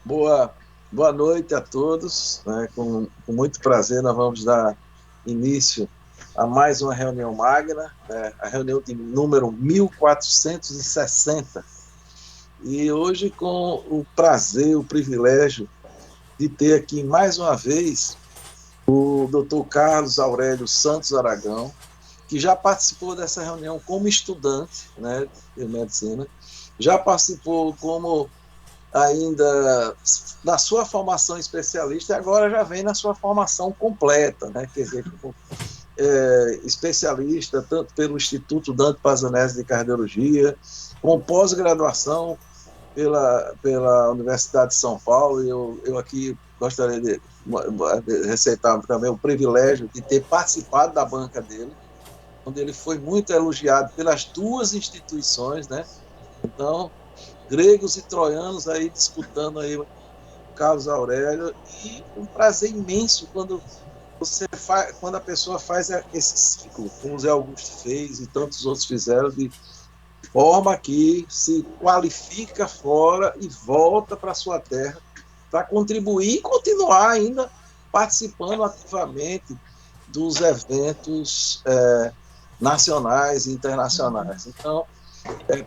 Boa, boa noite a todos. Né? Com muito prazer, nós vamos dar início a mais uma reunião magna, né? A reunião de número 1460. E hoje, com o prazer, o privilégio de ter aqui mais uma vez o Dr. Carlos Aurélio Santos Aragão, que já participou dessa reunião como estudante, né, de medicina, já participou como ainda na sua formação especialista e agora já vem na sua formação completa, né? Quer dizer, como especialista tanto pelo Instituto Dante Pazanese de Cardiologia, com pós-graduação pela Universidade de São Paulo. Eu aqui gostaria de ressaltar também o privilégio de ter participado da banca dele, onde ele foi muito elogiado pelas duas instituições, né? Então, gregos e troianos aí disputando aí Carlos Aurélio, e um prazer imenso quando a pessoa faz esse ciclo, como o Zé Augusto fez e tantos outros fizeram, de forma que se qualifica fora e volta para a sua terra para contribuir e continuar ainda participando ativamente dos eventos nacionais e internacionais. Então,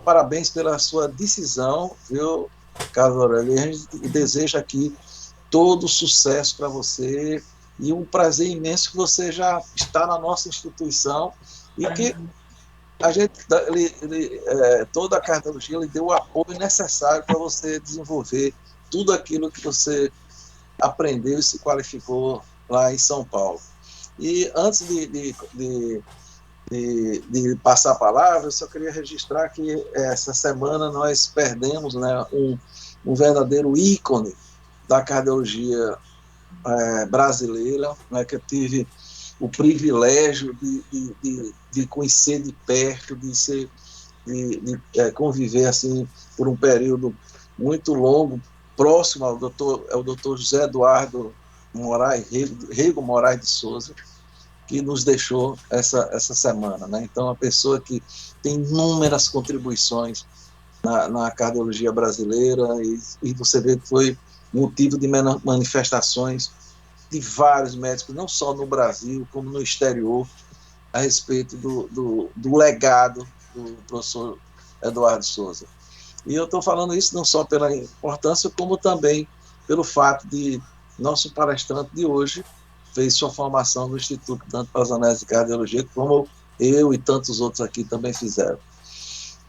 parabéns pela sua decisão, viu, Carlos Aurélio? E a gente deseja aqui todo o sucesso para você e um prazer imenso que você já está na nossa instituição e que a gente, toda a cardiologia, ele deu o apoio necessário para você desenvolver tudo aquilo que você aprendeu e se qualificou lá em São Paulo. E antes de passar a palavra, eu só queria registrar que essa semana nós perdemos, né, um verdadeiro ícone da cardiologia brasileira, né, que eu tive o privilégio de conhecer de perto, de conviver assim por um período muito longo, próximo ao o doutor José Eduardo Moraes, Rego Moraes de Souza, que nos deixou essa semana. Né? Então, uma pessoa que tem inúmeras contribuições na cardiologia brasileira, e você vê que foi motivo de manifestações de vários médicos, não só no Brasil, como no exterior, a respeito do legado do professor Eduardo Souza. E eu estou falando isso não só pela importância, como também pelo fato de nosso palestrante de hoje fez sua formação no Instituto Dante Pazanese de Cardiologia, como eu e tantos outros aqui também fizeram.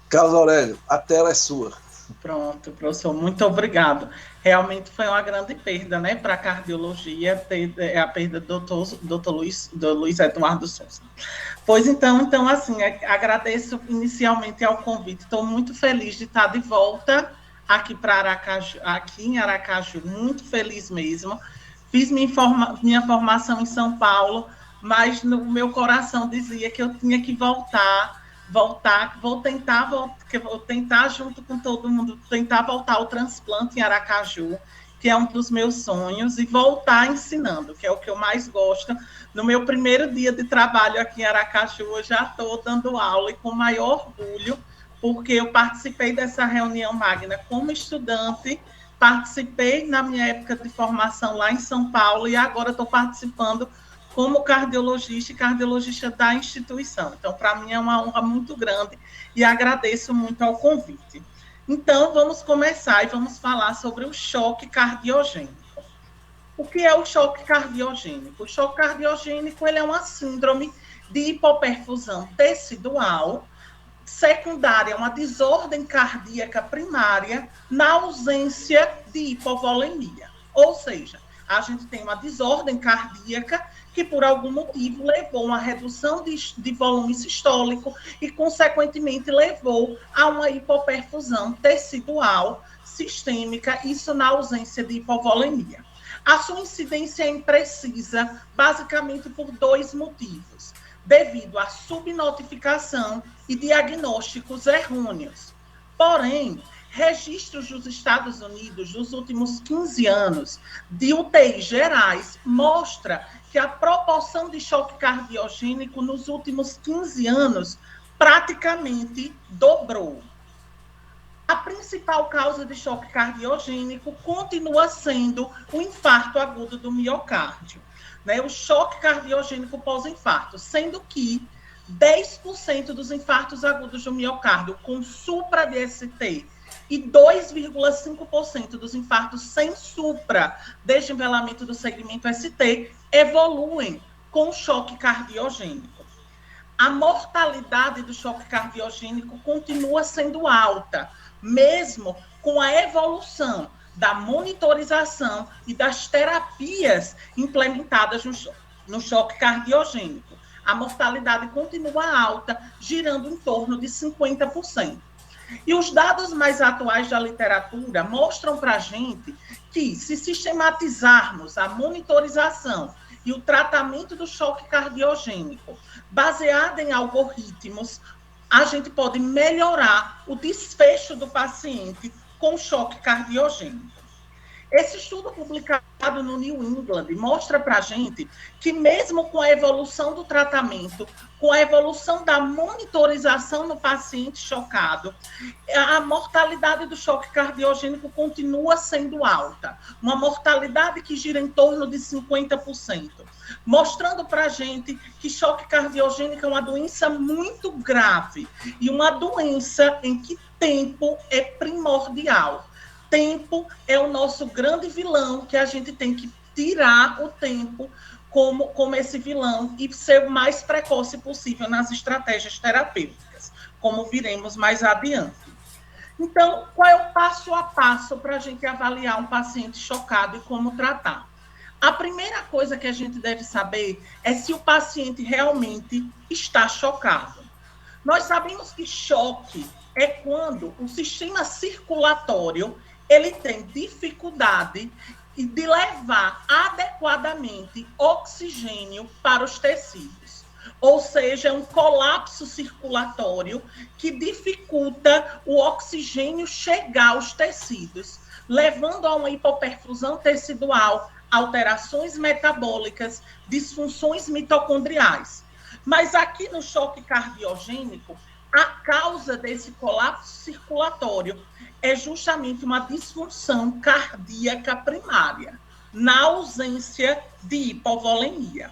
Carlos Aurélio, a tela é sua. Pronto, professor, muito obrigado. Realmente foi uma grande perda, né, para a cardiologia, a perda do Luiz Eduardo Souza. Pois então assim, agradeço inicialmente ao convite. Estou muito feliz de estar de volta aqui para Aracaju, aqui em Aracaju, muito feliz mesmo. Fiz minha formação em São Paulo, mas no meu coração dizia que eu tinha que vou tentar junto com todo mundo, tentar voltar ao transplante em Aracaju, que é um dos meus sonhos, e voltar ensinando, que é o que eu mais gosto. No meu primeiro dia de trabalho aqui em Aracaju, eu já estou dando aula e com maior orgulho, porque eu participei dessa reunião magna como estudante, participei na minha época de formação lá em São Paulo e agora estou participando como cardiologista e cardiologista da instituição. Então, para mim é uma honra muito grande e agradeço muito ao convite. Então, vamos começar e vamos falar sobre o choque cardiogênico. O que é o choque cardiogênico? O choque cardiogênico ele é uma síndrome de hipoperfusão tecidual secundária, uma desordem cardíaca primária na ausência de hipovolemia. Ou seja, a gente tem uma desordem cardíaca que, por algum motivo, levou a uma redução de volume sistólico e, consequentemente, levou a uma hipoperfusão tecidual sistêmica, isso na ausência de hipovolemia. A sua incidência é imprecisa, basicamente por dois motivos: devido à subnotificação e diagnósticos errôneos. Porém, registros dos Estados Unidos dos últimos 15 anos de UTIs gerais mostra que a proporção de choque cardiogênico nos últimos 15 anos praticamente dobrou. A principal causa de choque cardiogênico continua sendo o infarto agudo do miocárdio, né? O choque cardiogênico pós-infarto, sendo que 10% dos infartos agudos do miocárdio com supra-DST e 2,5% dos infartos sem supra-desnivelamento do segmento ST evoluem com choque cardiogênico. A mortalidade do choque cardiogênico continua sendo alta, mesmo com a evolução da monitorização e das terapias implementadas no choque cardiogênico. A mortalidade continua alta, girando em torno de 50%. E os dados mais atuais da literatura mostram para a gente que, se sistematizarmos a monitorização e o tratamento do choque cardiogênico baseado em algoritmos, a gente pode melhorar o desfecho do paciente com choque cardiogênico. Esse estudo publicado no New England mostra para a gente que mesmo com a evolução do tratamento, com a evolução da monitorização no paciente chocado, a mortalidade do choque cardiogênico continua sendo alta, uma mortalidade que gira em torno de 50%, mostrando para a gente que choque cardiogênico é uma doença muito grave e uma doença em que tempo é primordial. Tempo é o nosso grande vilão, que a gente tem que tirar o tempo como esse vilão e ser o mais precoce possível nas estratégias terapêuticas, como viremos mais adiante. Então, qual é o passo a passo para a gente avaliar um paciente chocado e como tratar? A primeira coisa que a gente deve saber é se o paciente realmente está chocado. Nós sabemos que choque é quando o sistema circulatório ele tem dificuldade de levar adequadamente oxigênio para os tecidos. Ou seja, é um colapso circulatório que dificulta o oxigênio chegar aos tecidos, levando a uma hipoperfusão tecidual, alterações metabólicas, disfunções mitocondriais. Mas aqui no choque cardiogênico, a causa desse colapso circulatório é justamente uma disfunção cardíaca primária, na ausência de hipovolemia.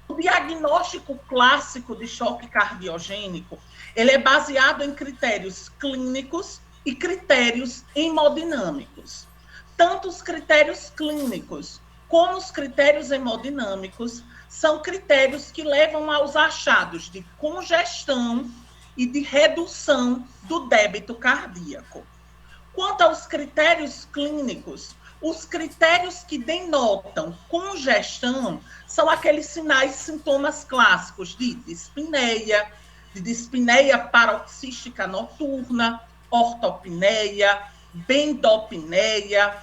O diagnóstico clássico de choque cardiogênico, ele é baseado em critérios clínicos e critérios hemodinâmicos. Tanto os critérios clínicos como os critérios hemodinâmicos são critérios que levam aos achados de congestão e de redução do débito cardíaco. Quanto aos critérios clínicos, os critérios que denotam congestão são aqueles sinais e sintomas clássicos de dispneia paroxística noturna, ortopneia, bendopneia,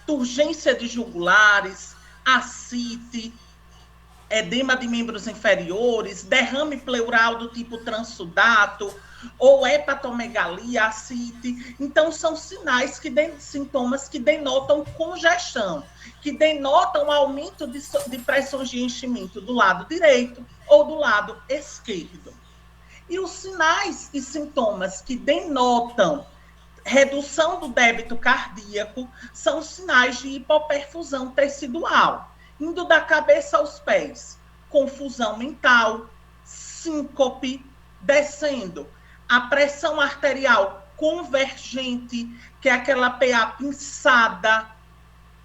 turgência de jugulares, ascite, edema de membros inferiores, derrame pleural do tipo transsudato, ou hepatomegalia, ascite. Então, são sinais, sintomas que denotam congestão, que denotam aumento de pressões de enchimento do lado direito ou do lado esquerdo. E os sinais e sintomas que denotam redução do débito cardíaco são sinais de hipoperfusão tecidual, indo da cabeça aos pés, confusão mental, síncope, descendo, a pressão arterial convergente, que é aquela PA pinçada,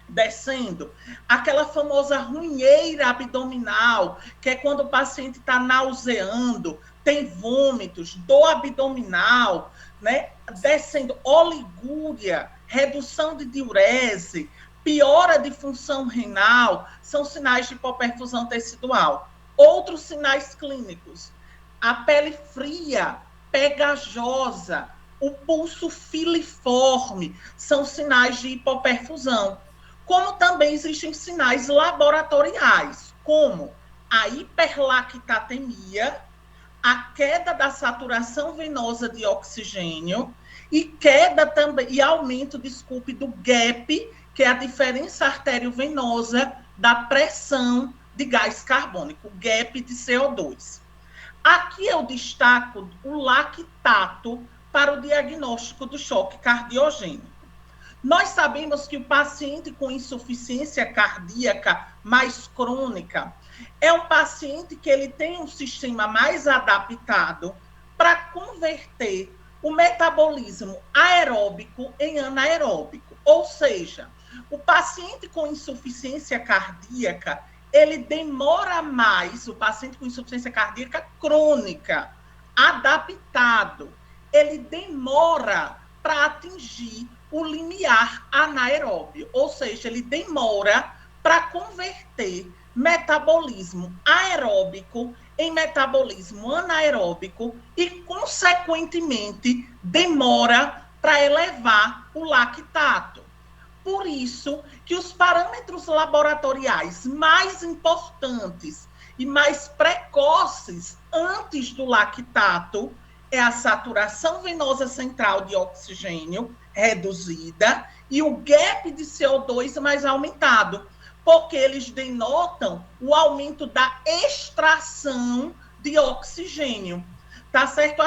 descendo, aquela famosa runheira abdominal, que é quando o paciente está nauseando, tem vômitos, dor abdominal, né? Descendo, oligúria, redução de diurese, piora de função renal, são sinais de hipoperfusão tecidual. Outros sinais clínicos, a pele fria, pegajosa, o pulso filiforme, são sinais de hipoperfusão. Como também existem sinais laboratoriais, como a hiperlactatemia, a queda da saturação venosa de oxigênio e queda também e aumento, do gap, que é a diferença arteriovenosa da pressão de gás carbônico, gap de CO2. Aqui eu destaco o lactato para o diagnóstico do choque cardiogênico. Nós sabemos que o paciente com insuficiência cardíaca mais crônica é um paciente que ele tem um sistema mais adaptado para converter o metabolismo aeróbico em anaeróbico. Ou seja, o paciente com insuficiência cardíaca, ele demora mais, o paciente com insuficiência cardíaca crônica, adaptado, ele demora para atingir o limiar anaeróbio, ou seja, ele demora para converter metabolismo aeróbico em metabolismo anaeróbico e, consequentemente, demora para elevar o lactato. Por isso que os parâmetros laboratoriais mais importantes e mais precoces antes do lactato é a saturação venosa central de oxigênio reduzida e o gap de CO2 mais aumentado, porque eles denotam o aumento da extração de oxigênio. Tá certo?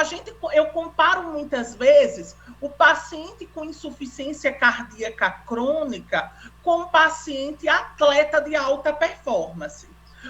Eu comparo muitas vezes o paciente com insuficiência cardíaca crônica com o paciente atleta de alta performance.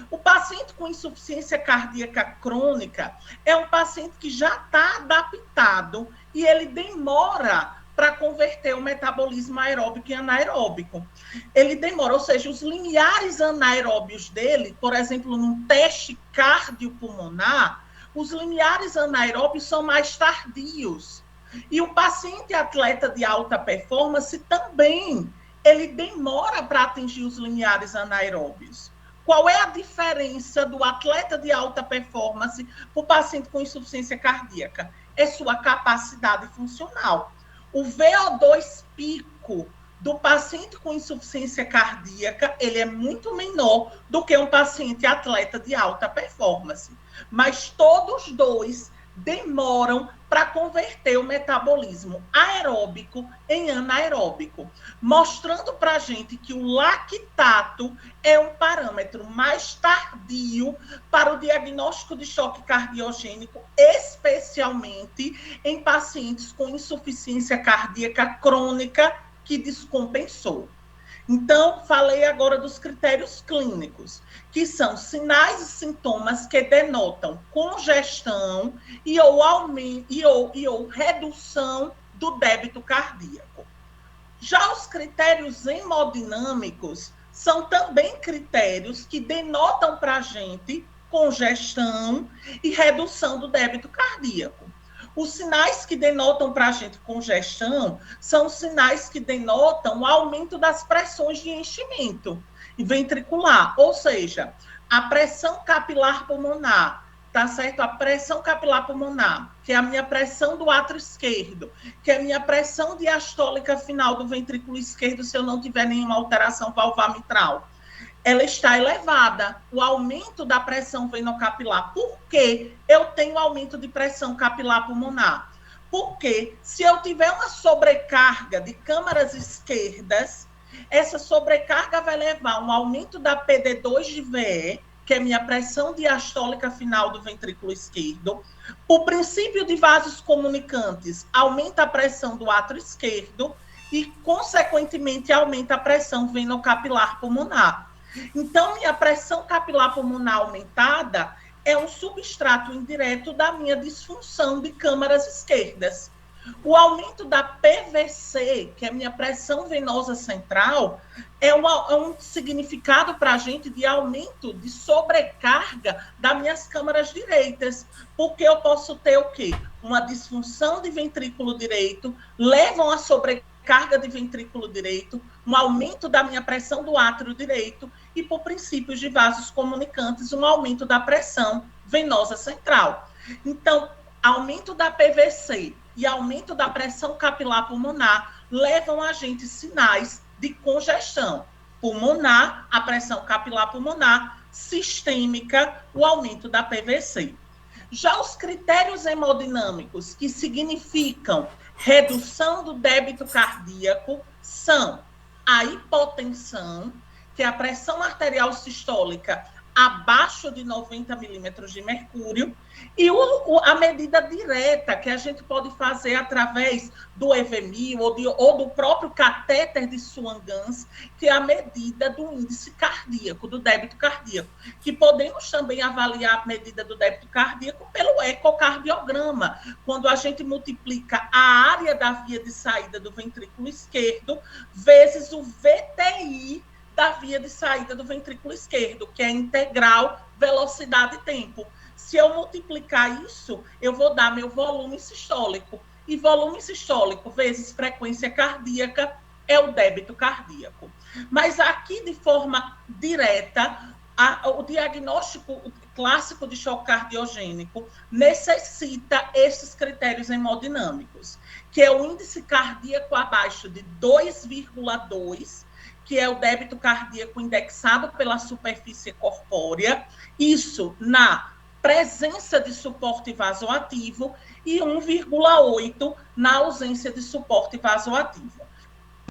O paciente com insuficiência cardíaca crônica é um paciente que já está adaptado e ele demora para converter o metabolismo aeróbico em anaeróbico. Ele demora, ou seja, os limiares anaeróbios dele, por exemplo, num teste cardiopulmonar, os limiares anaeróbios são mais tardios. E o paciente atleta de alta performance também, ele demora para atingir os limiares anaeróbios. Qual é a diferença do atleta de alta performance para o paciente com insuficiência cardíaca? É sua capacidade funcional. O VO2 pico do paciente com insuficiência cardíaca, ele é muito menor do que um paciente atleta de alta performance. Mas todos dois demoram para converter o metabolismo aeróbico em anaeróbico, mostrando para a gente que o lactato é um parâmetro mais tardio para o diagnóstico de choque cardiogênico, especialmente em pacientes com insuficiência cardíaca crônica que descompensou. Então, falei agora dos critérios clínicos, que são sinais e sintomas que denotam congestão ou redução do débito cardíaco. Já os critérios hemodinâmicos são também critérios que denotam para a gente congestão e redução do débito cardíaco. Os sinais que denotam para a gente congestão são sinais que denotam o aumento das pressões de enchimento ventricular, ou seja, a pressão capilar pulmonar, tá certo? A pressão capilar pulmonar, que é a minha pressão do átrio esquerdo, que é a minha pressão diastólica final do ventrículo esquerdo, se eu não tiver nenhuma alteração valvar mitral. Ela está elevada, o aumento da pressão venocapilar. Por que eu tenho aumento de pressão capilar pulmonar? Porque se eu tiver uma sobrecarga de câmaras esquerdas, essa sobrecarga vai levar a um aumento da PD2 de VE, que é minha pressão diastólica final do ventrículo esquerdo. O princípio de vasos comunicantes aumenta a pressão do átrio esquerdo e, consequentemente, aumenta a pressão venocapilar pulmonar. Então, minha pressão capilar pulmonar aumentada é um substrato indireto da minha disfunção de câmaras esquerdas. O aumento da PVC, que é a minha pressão venosa central, é um significado para a gente de aumento de sobrecarga das minhas câmaras direitas, porque eu posso ter o quê? Uma disfunção de ventrículo direito, levam a sobrecarga de ventrículo direito, um aumento da minha pressão do átrio direito e, por princípios de vasos comunicantes, um aumento da pressão venosa central. Então, aumento da PVC e aumento da pressão capilar pulmonar levam a gente sinais de congestão pulmonar, a pressão capilar pulmonar, sistêmica, o aumento da PVC. Já os critérios hemodinâmicos, que significam redução do débito cardíaco, são a hipotensão, que é a pressão arterial sistólica abaixo de 90 milímetros de mercúrio, e a medida direta, que a gente pode fazer através do EVMI ou do próprio catéter de Swan-Ganz, que é a medida do índice cardíaco, do débito cardíaco, que podemos também avaliar a medida do débito cardíaco pelo ecocardiograma, quando a gente multiplica a área da via de saída do ventrículo esquerdo vezes o VTI da via de saída do ventrículo esquerdo, que é integral velocidade-tempo. Se eu multiplicar isso, eu vou dar meu volume sistólico. E volume sistólico vezes frequência cardíaca é o débito cardíaco. Mas aqui, de forma direta, o diagnóstico clássico de choque cardiogênico necessita esses critérios hemodinâmicos, que é o índice cardíaco abaixo de 2,2, que é o débito cardíaco indexado pela superfície corpórea, isso na presença de suporte vasoativo, e 1,8 na ausência de suporte vasoativo.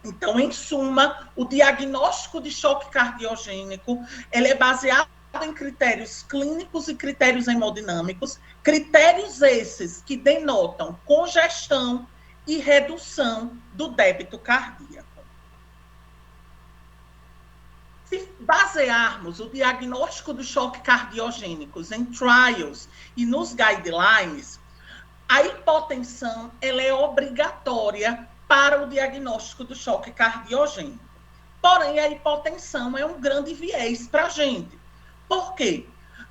Então, em suma, o diagnóstico de choque cardiogênico ele é baseado em critérios clínicos e critérios hemodinâmicos, critérios esses que denotam congestão e redução do débito cardíaco. Se basearmos o diagnóstico do choque cardiogênicos em trials e nos guidelines, a hipotensão ela é obrigatória para o diagnóstico do choque cardiogênico. Porém, a hipotensão é um grande viés para a gente. Por quê?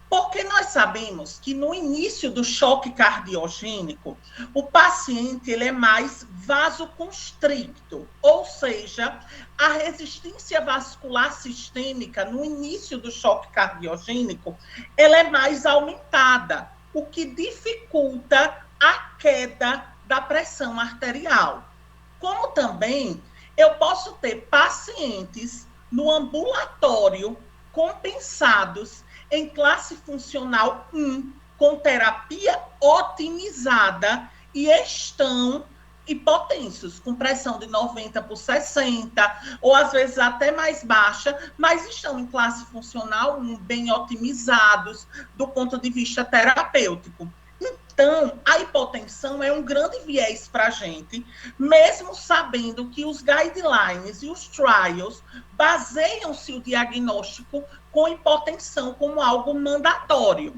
Porque nós sabemos que no início do choque cardiogênico, o paciente ele é mais vasoconstricto, ou seja, a resistência vascular sistêmica no início do choque cardiogênico, ela é mais aumentada, o que dificulta a queda da pressão arterial. Como também eu posso ter pacientes no ambulatório compensados em classe funcional 1, com terapia otimizada e estão hipotensos, com pressão de 90 por 60, ou às vezes até mais baixa, mas estão em classe funcional 1, bem otimizados do ponto de vista terapêutico. Então, a hipotensão é um grande viés para a gente, mesmo sabendo que os guidelines e os trials baseiam-se o diagnóstico com hipotensão como algo mandatório.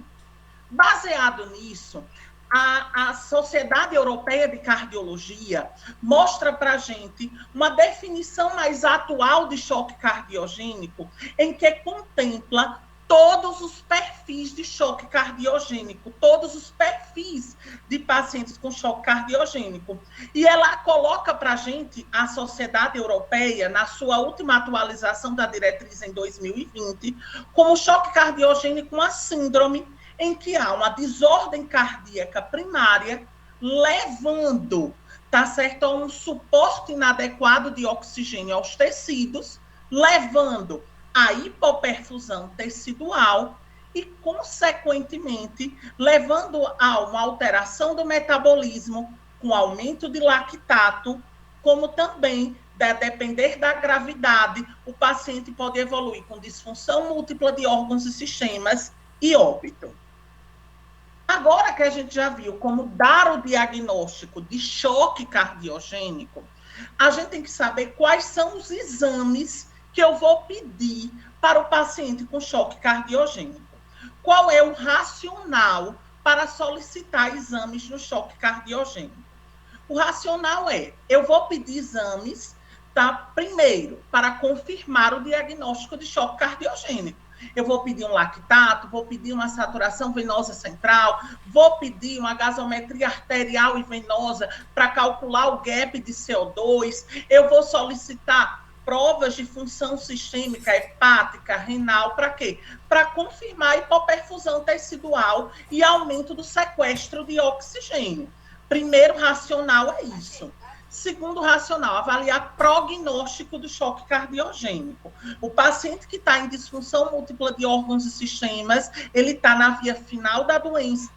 Baseado nisso, a Sociedade Europeia de Cardiologia mostra para a gente uma definição mais atual de choque cardiogênico, em que contempla todos os perfis de choque cardiogênico, todos os perfis de pacientes com choque cardiogênico. E ela coloca para a gente, a Sociedade Europeia, na sua última atualização da diretriz em 2020, como choque cardiogênico uma síndrome em que há uma desordem cardíaca primária levando, tá certo, a um suporte inadequado de oxigênio aos tecidos, levando a hipoperfusão tecidual e, consequentemente, levando a uma alteração do metabolismo com aumento de lactato, como também, a depender da gravidade, o paciente pode evoluir com disfunção múltipla de órgãos e sistemas e óbito. Agora que a gente já viu como dar o diagnóstico de choque cardiogênico, a gente tem que saber quais são os exames que eu vou pedir para o paciente com choque cardiogênico. Qual é o racional para solicitar exames no choque cardiogênico? O racional é, eu vou pedir exames, tá? Primeiro, para confirmar o diagnóstico de choque cardiogênico. Eu vou pedir um lactato, vou pedir uma saturação venosa central, vou pedir uma gasometria arterial e venosa para calcular o gap de CO2, eu vou solicitar provas de função sistêmica, hepática, renal, para quê? Para confirmar a hipoperfusão tecidual e aumento do sequestro de oxigênio. Primeiro racional é isso. Segundo racional, avaliar prognóstico do choque cardiogênico. O paciente que está em disfunção múltipla de órgãos e sistemas, ele está na via final da doença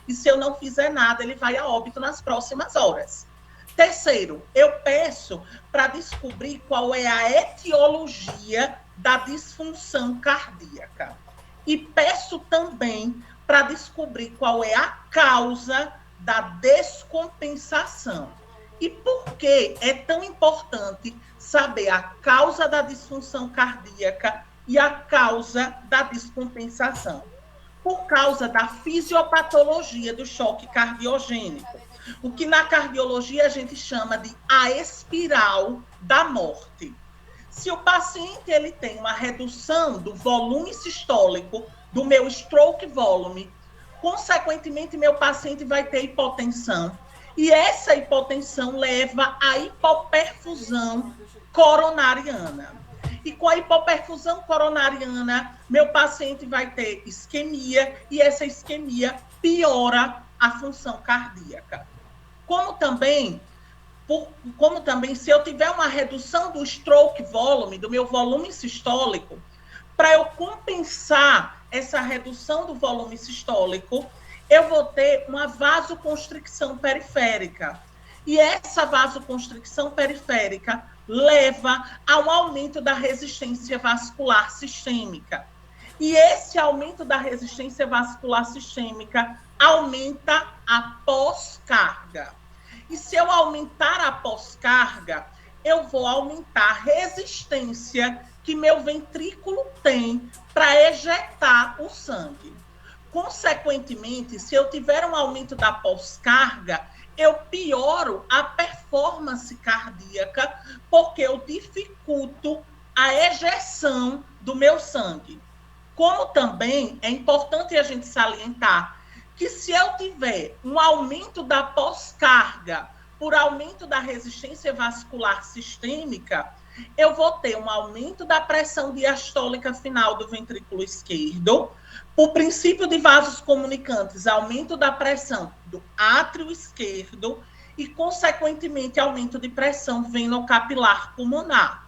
e se eu não fizer nada, ele vai a óbito nas próximas horas. Terceiro, eu peço para descobrir qual é a etiologia da disfunção cardíaca. e peço também para descobrir qual é a causa da descompensação. E por que é tão importante saber a causa da disfunção cardíaca e a causa da descompensação? Por causa da fisiopatologia do choque cardiogênico, o que na cardiologia a gente chama de a espiral da morte. Se o paciente ele tem uma redução do volume sistólico, do meu stroke volume, consequentemente meu paciente vai ter hipotensão, e essa hipotensão leva à hipoperfusão coronariana. E com a hipoperfusão coronariana, meu paciente vai ter isquemia, e essa isquemia piora a função cardíaca. Como também, se eu tiver uma redução do stroke volume, do meu volume sistólico, para eu compensar essa redução do volume sistólico, eu vou ter uma vasoconstricção periférica. E essa vasoconstricção periférica leva a um aumento da resistência vascular sistêmica. E esse aumento da resistência vascular sistêmica aumenta a pós-carga. E se eu aumentar a pós-carga, eu vou aumentar a resistência que meu ventrículo tem para ejetar o sangue. Consequentemente, se eu tiver um aumento da pós-carga, eu pioro a performance cardíaca, porque eu dificulto a ejeção do meu sangue. Como também é importante a gente salientar que se eu tiver um aumento da pós-carga por aumento da resistência vascular sistêmica, eu vou ter um aumento da pressão diastólica final do ventrículo esquerdo, por princípio de vasos comunicantes, aumento da pressão do átrio esquerdo e, consequentemente, aumento de pressão venocapilar pulmonar.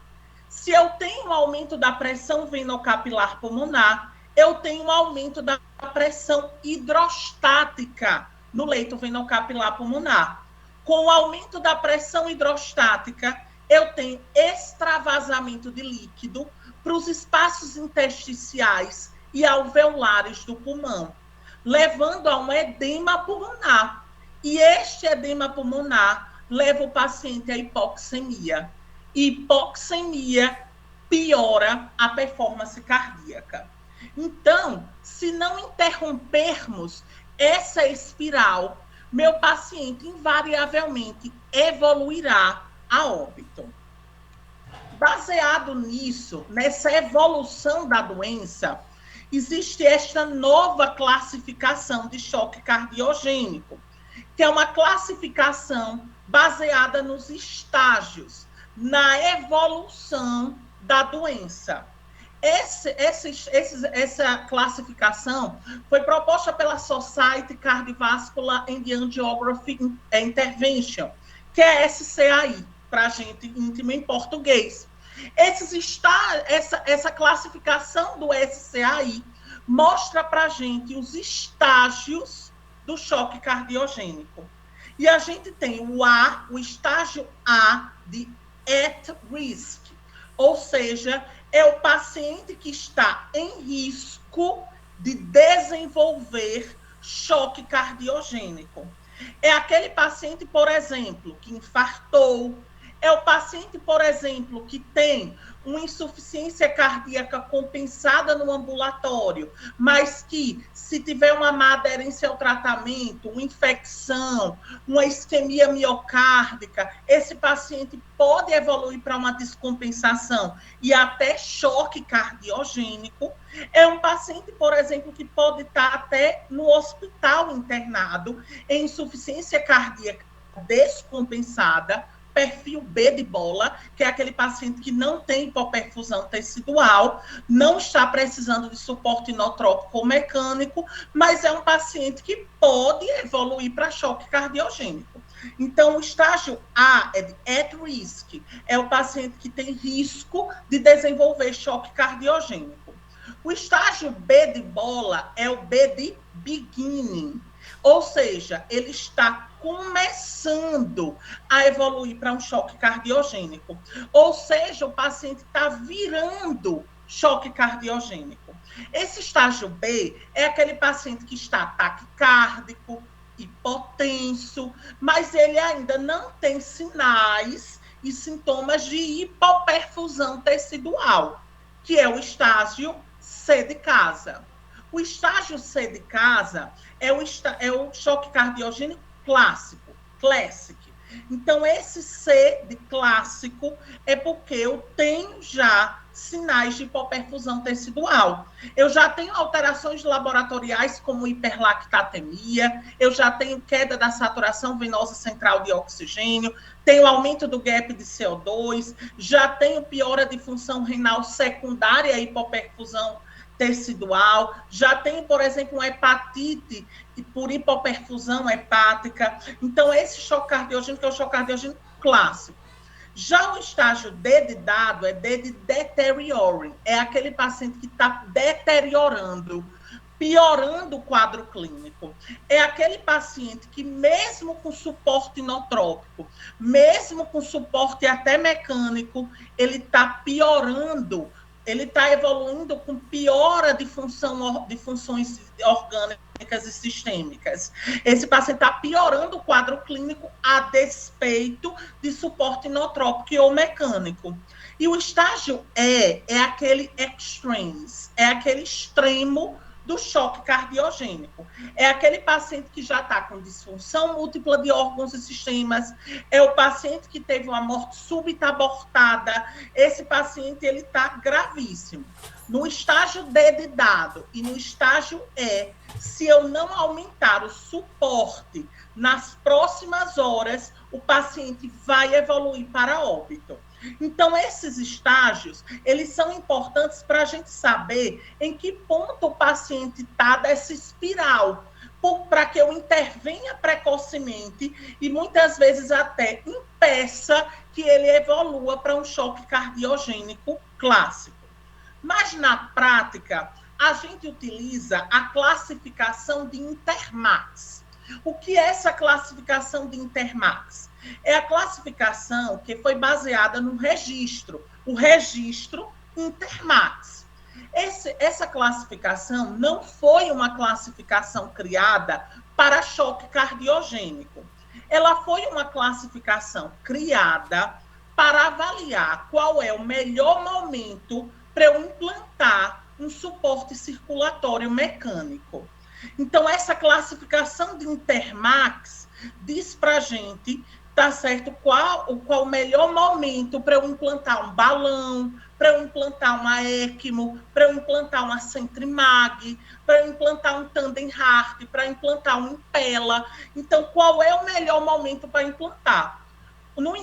Se eu tenho um aumento da pressão venocapilar pulmonar, eu tenho um aumento da pressão hidrostática no leito venocapilar pulmonar. Com o aumento da pressão hidrostática, eu tenho extravasamento de líquido para os espaços intersticiais e alveolares do pulmão, levando a um edema pulmonar. E este edema pulmonar leva o paciente à hipoxemia. Hipoxemia piora a performance cardíaca. Então, se não interrompermos essa espiral, meu paciente invariavelmente evoluirá a óbito. Baseado nisso, nessa evolução da doença, existe esta nova classificação de choque cardiogênico, que é uma classificação baseada nos estágios, na evolução da doença. Essa classificação foi proposta pela Society Cardiovascular and Angiography Intervention, que é SCAI, para a gente íntimo em português. Essa classificação do SCAI mostra para a gente os estágios do choque cardiogênico. E a gente tem o estágio A de at risk, ou seja, é o paciente que está em risco de desenvolver choque cardiogênico. É aquele paciente, por exemplo, que infartou. É o paciente, por exemplo, que tem uma insuficiência cardíaca compensada no ambulatório, mas que, se tiver uma má aderência ao tratamento, uma infecção, uma isquemia miocárdica, esse paciente pode evoluir para uma descompensação e até choque cardiogênico. É um paciente, por exemplo, que pode estar até no hospital internado em insuficiência cardíaca descompensada, perfil B de bola, que é aquele paciente que não tem hipoperfusão tecidual, não está precisando de suporte inotrópico ou mecânico, mas é um paciente que pode evoluir para choque cardiogênico. Então, o estágio A é de at risk, é o paciente que tem risco de desenvolver choque cardiogênico. O estágio B de bola é o B de beginning, ou seja, ele está começando a evoluir para um choque cardiogênico. Ou seja, o paciente está virando choque cardiogênico. Esse estágio B é aquele paciente que está taquicárdico, hipotenso, mas ele ainda não tem sinais e sintomas de hipoperfusão tecidual, que é o estágio C de casa. O estágio C de casa é o choque cardiogênico clássico, classic. Então, esse C de clássico é porque eu tenho já sinais de hipoperfusão tecidual. Eu já tenho alterações laboratoriais como hiperlactatemia, eu já tenho queda da saturação venosa central de oxigênio, tenho aumento do gap de CO2, já tenho piora de função renal secundária à hipoperfusão tecidual, já tenho, por exemplo, uma hepatite por hipoperfusão hepática. Então, esse choque cardiogênico é o choque cardiogênico clássico. Já o estágio D de dado é D de deterioring, é aquele paciente que está deteriorando, piorando o quadro clínico. É aquele paciente que, mesmo com suporte inotrópico, mesmo com suporte até mecânico, ele está piorando, ele está evoluindo com piora de funções orgânicas e sistêmicas. Esse paciente está piorando o quadro clínico a despeito de suporte inotrópico ou mecânico. E o estágio E é aquele extremes, é aquele extremo do choque cardiogênico. É aquele paciente que já está com disfunção múltipla de órgãos e sistemas, é o paciente que teve uma morte súbita abortada, esse paciente ele está gravíssimo. No estágio D de dado e no estágio E, se eu não aumentar o suporte nas próximas horas, o paciente vai evoluir para óbito. Então, esses estágios, eles são importantes para a gente saber em que ponto o paciente está dessa espiral, para que eu intervenha precocemente e muitas vezes até impeça que ele evolua para um choque cardiogênico clássico. Mas, na prática, a gente utiliza a classificação de Intermax. O que é essa classificação de Intermax? É a classificação que foi baseada no registro, o registro Intermax. Essa classificação não foi uma classificação criada para choque cardiogênico. Ela foi uma classificação criada para avaliar qual é o melhor momento para eu implantar um suporte circulatório mecânico. Então, essa classificação de Intermax diz para a gente, tá certo, qual o melhor momento para eu implantar um balão, para eu implantar uma ECMO, para eu implantar uma Centrimag, para eu implantar um Tandem Heart, para implantar um Impella. Então, qual é o melhor momento para implantar?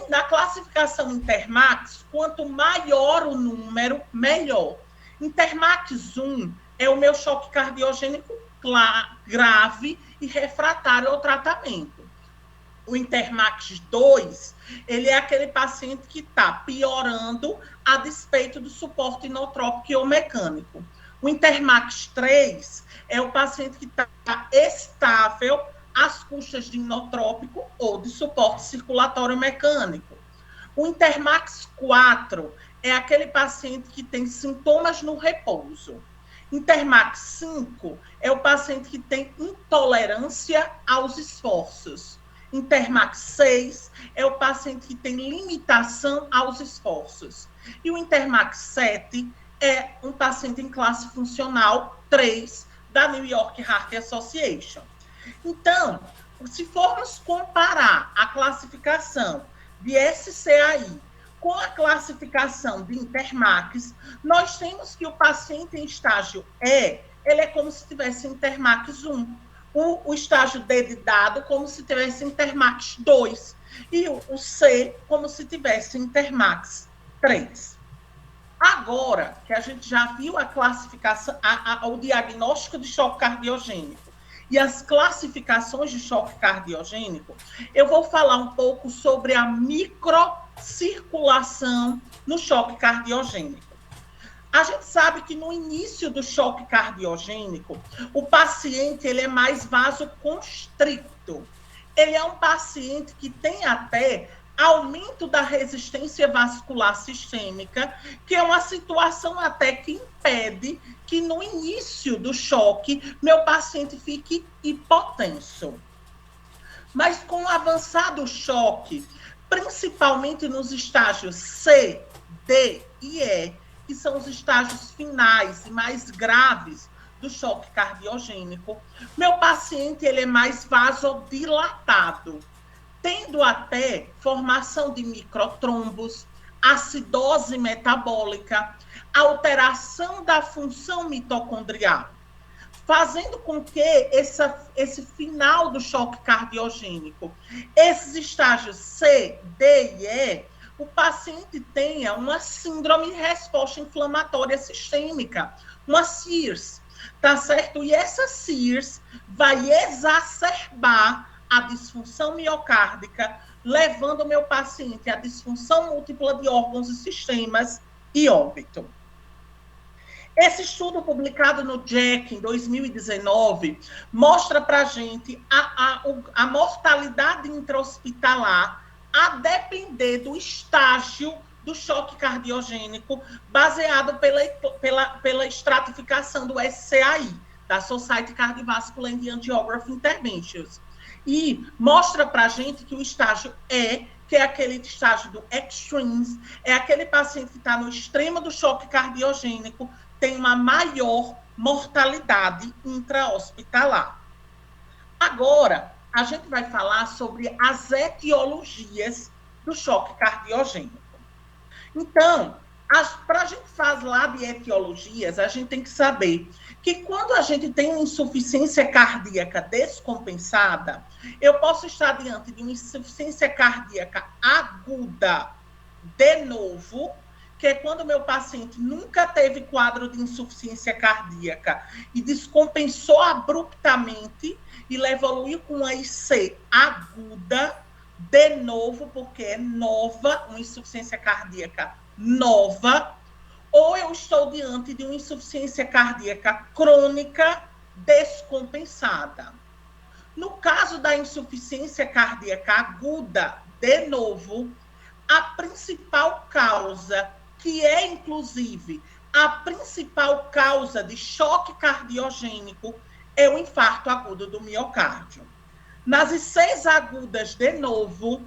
Na classificação Intermax, quanto maior o número, melhor. Intermax 1 é o meu choque cardiogênico grave e refratário ao tratamento. O Intermax 2, ele é aquele paciente que está piorando a despeito do suporte inotrópico ou mecânico. O Intermax 3 é o paciente que está estável às custas de inotrópico ou de suporte circulatório mecânico. O Intermax 4 é aquele paciente que tem sintomas no repouso. Intermax 5 é o paciente que tem intolerância aos esforços. Intermax 6 é o paciente que tem limitação aos esforços. E o Intermax 7 é um paciente em classe funcional 3 da New York Heart Association. Então, se formos comparar a classificação de SCAI com a classificação de Intermax, nós temos que o paciente em estágio E, ele é como se tivesse Intermax 1. O estágio D de dado, como se tivesse Intermax 2. E o C, como se tivesse Intermax 3. Agora que a gente já viu a classificação, o diagnóstico de choque cardiogênico e as classificações de choque cardiogênico, eu vou falar um pouco sobre a microcirculação no choque cardiogênico. A gente sabe que no início do choque cardiogênico, o paciente ele é mais vasoconstricto. Ele é um paciente que tem até aumento da resistência vascular sistêmica, que é uma situação até que impede que no início do choque meu paciente fique hipotenso. Mas com o avançado choque, principalmente nos estágios C, D e E, que são os estágios finais e mais graves do choque cardiogênico, meu paciente ele é mais vasodilatado, tendo até formação de microtrombos, acidose metabólica, alteração da função mitocondrial, fazendo com que esse final do choque cardiogênico, esses estágios C, D e E, o paciente tenha uma síndrome de resposta inflamatória sistêmica, uma SIRS, tá certo? E essa SIRS vai exacerbar a disfunção miocárdica, levando o meu paciente à disfunção múltipla de órgãos e sistemas e óbito. Esse estudo publicado no JACC em 2019 mostra para a gente a mortalidade intra-hospitalar a depender do estágio do choque cardiogênico, baseado pela estratificação do SCAI, da Society Cardiovascular and Angiography Interventions. E mostra para a gente que o estágio E, que é aquele estágio do extremes, é aquele paciente que está no extremo do choque cardiogênico, tem uma maior mortalidade intra-hospitalar. Agora, a gente vai falar sobre as etiologias do choque cardiogênico. Então, para a gente falar de etiologias, a gente tem que saber que quando a gente tem uma insuficiência cardíaca descompensada, eu posso estar diante de uma insuficiência cardíaca aguda de novo, que é quando o meu paciente nunca teve quadro de insuficiência cardíaca e descompensou abruptamente e evoluiu com uma IC aguda, de novo, porque é nova, uma insuficiência cardíaca nova, ou eu estou diante de uma insuficiência cardíaca crônica descompensada. No caso da insuficiência cardíaca aguda, de novo, a principal causa, que é, inclusive, a principal causa de choque cardiogênico, é o infarto agudo do miocárdio. Nas ICs agudas, de novo,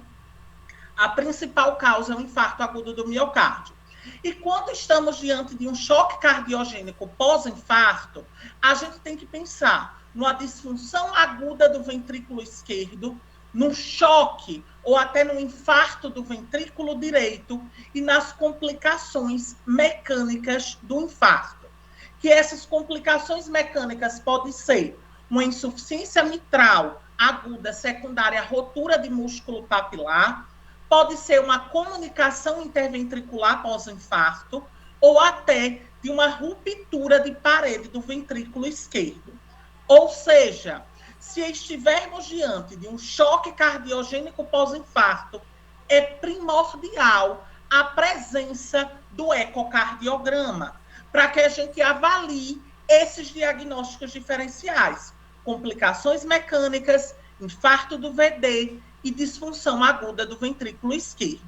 a principal causa é o infarto agudo do miocárdio. E quando estamos diante de um choque cardiogênico pós-infarto, a gente tem que pensar numa disfunção aguda do ventrículo esquerdo, num choque ou até no infarto do ventrículo direito e nas complicações mecânicas do infarto. Que essas complicações mecânicas podem ser uma insuficiência mitral aguda secundária à rotura de músculo papilar, pode ser uma comunicação interventricular pós-infarto ou até de uma ruptura de parede do ventrículo esquerdo. Ou seja, se estivermos diante de um choque cardiogênico pós-infarto, é primordial a presença do ecocardiograma, para que a gente avalie esses diagnósticos diferenciais, complicações mecânicas, infarto do VD e disfunção aguda do ventrículo esquerdo.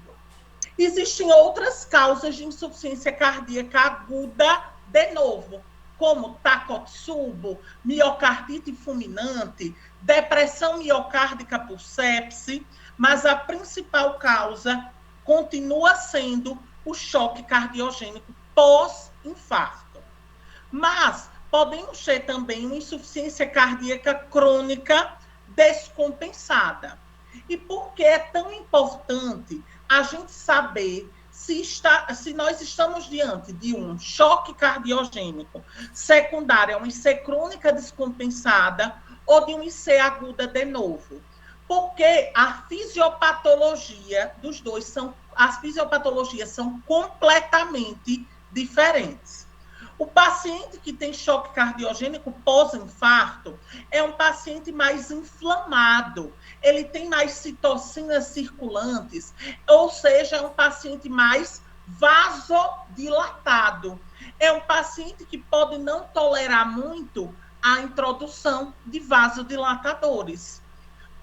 Existem outras causas de insuficiência cardíaca aguda, de novo, como Takotsubo, miocardite fulminante, depressão miocárdica por sepse, mas a principal causa continua sendo o choque cardiogênico pós-infarto. Mas podemos ter também uma insuficiência cardíaca crônica descompensada. E por que é tão importante a gente saber se nós estamos diante de um choque cardiogênico secundário, uma IC crônica descompensada ou de uma IC aguda de novo? Porque a fisiopatologia dos dois as fisiopatologias são completamente diferentes. O paciente que tem choque cardiogênico pós-infarto é um paciente mais inflamado, ele tem mais citocinas circulantes, ou seja, é um paciente mais vasodilatado. É um paciente que pode não tolerar muito a introdução de vasodilatadores.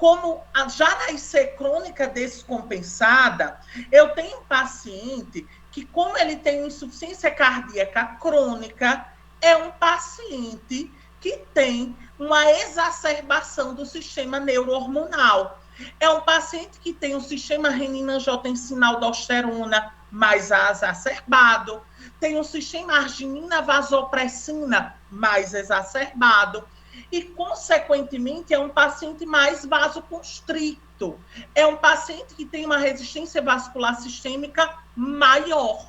como já na IC crônica descompensada, eu tenho um paciente que, como ele tem insuficiência cardíaca crônica, é um paciente que tem uma exacerbação do sistema neurohormonal. É um paciente que tem um sistema renina-angiotensina-aldosterona mais exacerbado, tem um sistema arginina-vasopressina mais exacerbado e, consequentemente, é um paciente mais vasoconstricto. É um paciente que tem uma resistência vascular sistêmica maior,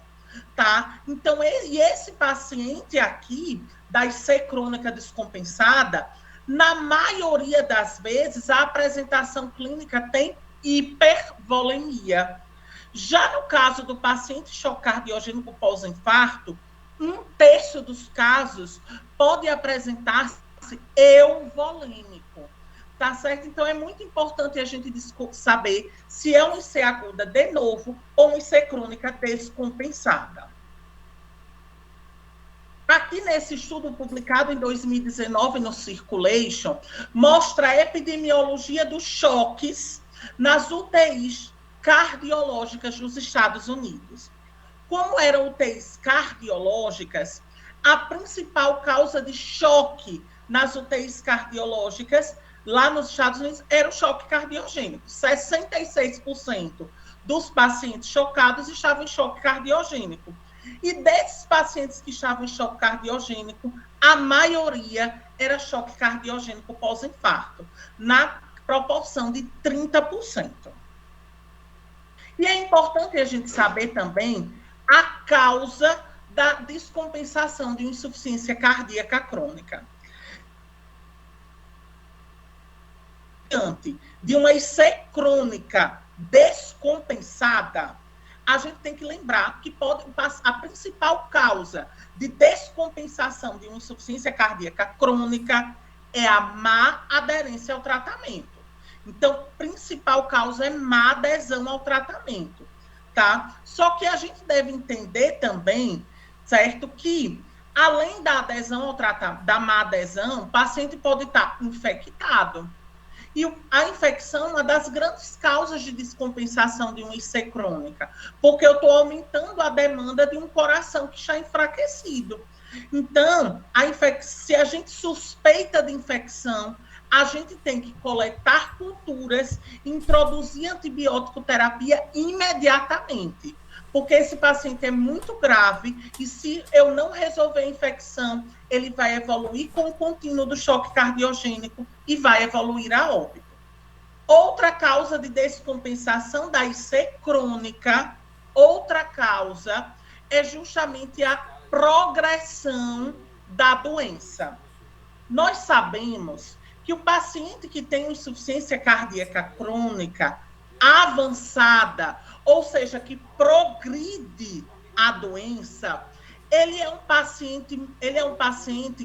tá? Então, esse paciente aqui, da IC crônica descompensada, na maioria das vezes, a apresentação clínica tem hipervolemia. Já no caso do paciente choque cardiogênico pós-infarto, 1/3 dos casos pode apresentar-se euvolêmico, tá certo? Então, é muito importante a gente saber se é uma IC aguda de novo ou uma IC crônica descompensada. Aqui nesse estudo publicado em 2019 no Circulation, mostra a epidemiologia dos choques nas UTIs cardiológicas dos Estados Unidos. Como eram UTIs cardiológicas, a principal causa de choque nas UTIs cardiológicas lá nos Estados Unidos era o choque cardiogênico. 66% dos pacientes chocados estavam em choque cardiogênico. E desses pacientes que estavam em choque cardiogênico, a maioria era choque cardiogênico pós-infarto, na proporção de 30%. E é importante a gente saber também a causa da descompensação de uma insuficiência cardíaca crônica. Diante de uma IC crônica descompensada, a gente tem que lembrar que a principal causa de descompensação de uma insuficiência cardíaca crônica é a má aderência ao tratamento. Então, a principal causa é má adesão ao tratamento, tá? Só que a gente deve entender também, certo, que além da adesão ao tratamento, da má adesão, o paciente pode estar infectado. E a infecção é uma das grandes causas de descompensação de uma IC crônica, porque eu estou aumentando a demanda de um coração que está enfraquecido. Então, se a gente suspeita de infecção, a gente tem que coletar culturas, introduzir antibiótico terapia imediatamente, porque esse paciente é muito grave e se eu não resolver a infecção, ele vai evoluir com o contínuo do choque cardiogênico e vai evoluir a óbito. Outra causa de descompensação da IC crônica, outra causa é justamente a progressão da doença. Nós sabemos que o paciente que tem insuficiência cardíaca crônica avançada, ou seja, que progride a doença, ele é um paciente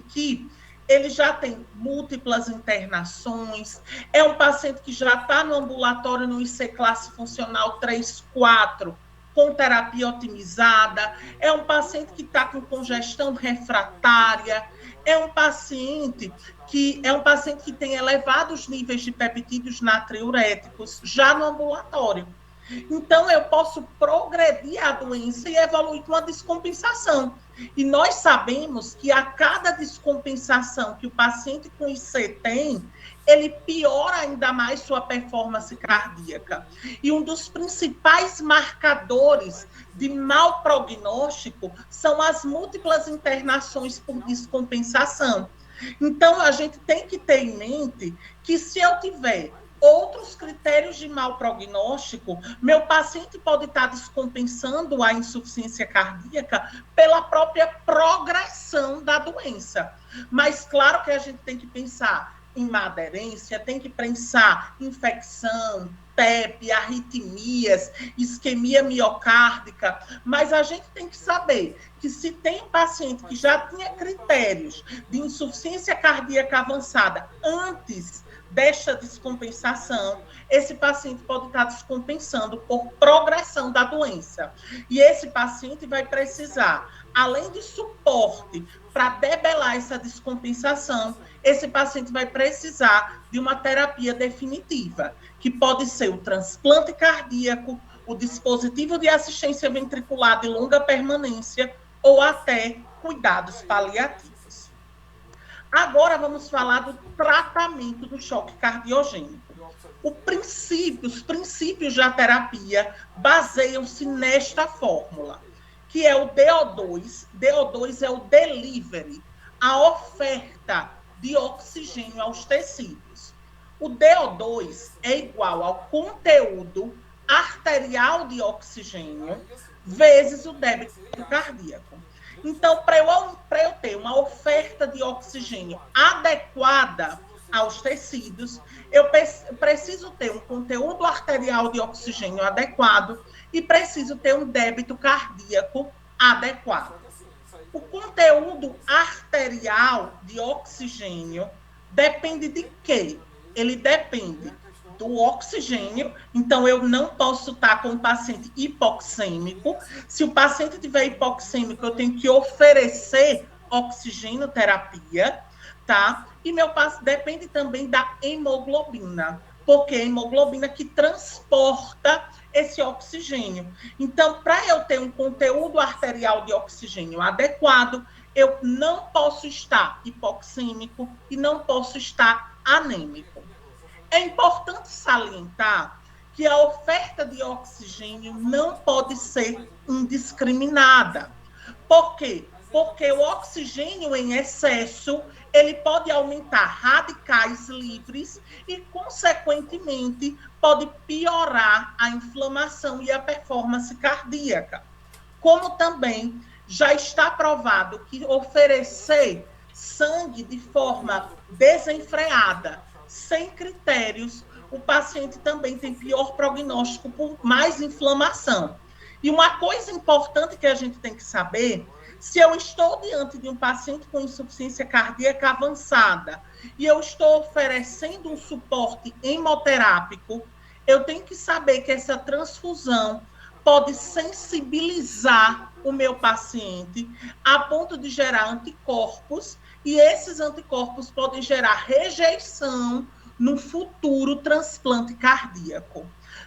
que ele já tem múltiplas internações, é um paciente que já está no ambulatório no IC classe funcional 3, 4, com terapia otimizada, é um paciente que está com congestão refratária, é um paciente que tem elevados níveis de peptídeos natriuréticos já no ambulatório. Então, eu posso progredir a doença e evoluir com a descompensação. E nós sabemos que a cada descompensação que o paciente com IC tem, ele piora ainda mais sua performance cardíaca. E um dos principais marcadores de mau prognóstico são as múltiplas internações por descompensação. Então, a gente tem que ter em mente que se eu tiver outros critérios de mau prognóstico, meu paciente pode estar descompensando a insuficiência cardíaca pela própria progressão da doença. Mas claro que a gente tem que pensar em má aderência, tem que pensar em infecção, TEP, arritmias, isquemia miocárdica, mas a gente tem que saber que se tem um paciente que já tinha critérios de insuficiência cardíaca avançada antes desta descompensação, esse paciente pode estar descompensando por progressão da doença. E esse paciente vai precisar, além de suporte para debelar essa descompensação, esse paciente vai precisar de uma terapia definitiva, que pode ser o transplante cardíaco, o dispositivo de assistência ventricular de longa permanência ou até cuidados paliativos. Agora vamos falar do tratamento do choque cardiogênico. Os princípios da terapia baseiam-se nesta fórmula, que é o DO2. DO2 é o delivery, a oferta de oxigênio aos tecidos. O DO2 é igual ao conteúdo arterial de oxigênio vezes o débito cardíaco. Então, para eu ter uma oferta de oxigênio adequada aos tecidos, eu preciso ter um conteúdo arterial de oxigênio adequado e preciso ter um débito cardíaco adequado. O conteúdo arterial de oxigênio depende de quê? Ele depende do oxigênio, então eu não posso estar com o paciente hipoxêmico. Se o paciente tiver hipoxêmico, eu tenho que oferecer oxigênio terapia, tá? E depende também da hemoglobina, porque é a hemoglobina que transporta esse oxigênio. Então, para eu ter um conteúdo arterial de oxigênio adequado, eu não posso estar hipoxêmico e não posso estar anêmico. É importante salientar que a oferta de oxigênio não pode ser indiscriminada. Por quê? Porque o oxigênio em excesso, ele pode aumentar radicais livres e, consequentemente, pode piorar a inflamação e a performance cardíaca. Como também já está provado que oferecer sangue de forma desenfreada, sem critérios, o paciente também tem pior prognóstico por mais inflamação. E uma coisa importante que a gente tem que saber, se eu estou diante de um paciente com insuficiência cardíaca avançada e eu estou oferecendo um suporte hemoterápico, eu tenho que saber que essa transfusão pode sensibilizar o meu paciente a ponto de gerar anticorpos, e esses anticorpos podem gerar rejeição no futuro transplante cardíaco,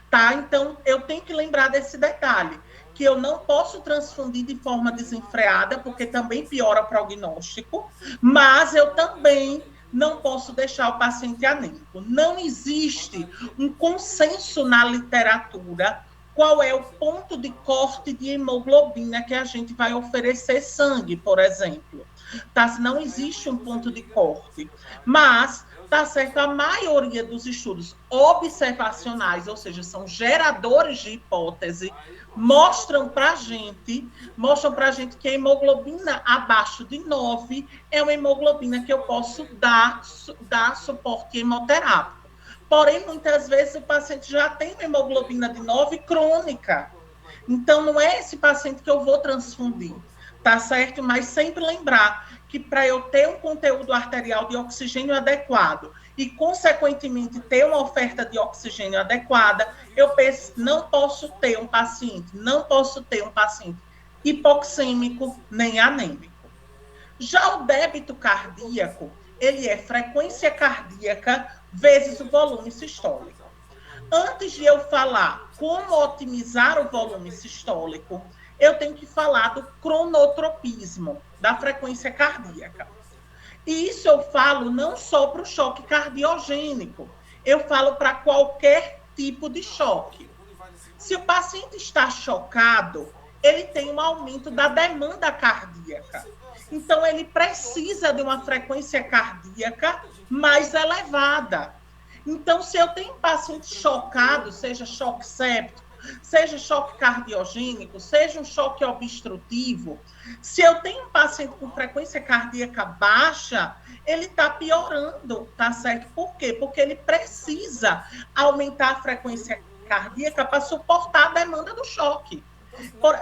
tá? Então, eu tenho que lembrar desse detalhe, que eu não posso transfundir de forma desenfreada, porque também piora o prognóstico, mas eu também não posso deixar o paciente anêmico. Não existe um consenso na literatura qual é o ponto de corte de hemoglobina que a gente vai oferecer sangue, por exemplo. Tá? Não existe um ponto de corte, mas tá certo, a maioria dos estudos observacionais, ou seja, são geradores de hipótese, mostram para a gente que a hemoglobina abaixo de 9 é uma hemoglobina que eu posso dar suporte hemoterápico. Porém, muitas vezes o paciente já tem uma hemoglobina de 9 crônica. Então, não é esse paciente que eu vou transfundir, tá certo? Mas sempre lembrar que para eu ter um conteúdo arterial de oxigênio adequado e, consequentemente, ter uma oferta de oxigênio adequada, eu não posso ter um paciente hipoxêmico nem anêmico. Já o débito cardíaco, ele é frequência cardíaca vezes o volume sistólico. Antes de eu falar como otimizar o volume sistólico, eu tenho que falar do cronotropismo, da frequência cardíaca. E isso eu falo não só para o choque cardiogênico, eu falo para qualquer tipo de choque. Se o paciente está chocado, ele tem um aumento da demanda cardíaca. Então, ele precisa de uma frequência cardíaca mais elevada. Então, se eu tenho um paciente chocado, seja choque séptico, seja choque cardiogênico, seja um choque obstrutivo, se eu tenho um paciente com frequência cardíaca baixa, ele está piorando, tá certo? Por quê? Porque ele precisa aumentar a frequência cardíaca para suportar a demanda do choque.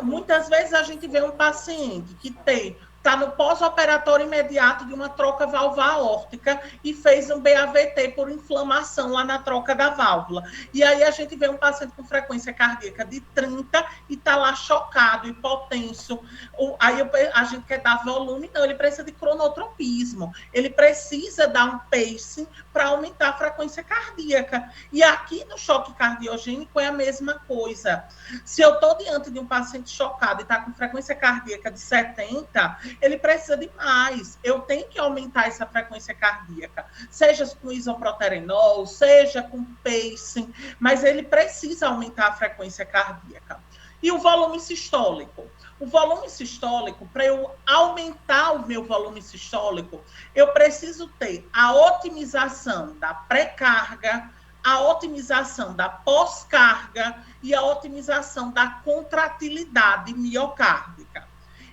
Muitas vezes a gente vê um paciente que tem está no pós-operatório imediato de uma troca valvar aórtica e fez um BAVT por inflamação lá na troca da válvula. E aí a gente vê um paciente com frequência cardíaca de 30 e está lá chocado, hipotenso. Aí a gente quer dar volume, não, ele precisa de cronotropismo, ele precisa dar um pacing para aumentar a frequência cardíaca. E aqui no choque cardiogênico é a mesma coisa. Se eu estou diante de um paciente chocado e está com frequência cardíaca de 70, ele precisa de mais. Eu tenho que aumentar essa frequência cardíaca, seja com isoproterenol, seja com pacing, mas ele precisa aumentar a frequência cardíaca. E o volume sistólico? O volume sistólico, para eu aumentar o meu volume sistólico, eu preciso ter a otimização da pré-carga, a otimização da pós-carga e a otimização da contratilidade miocárdica.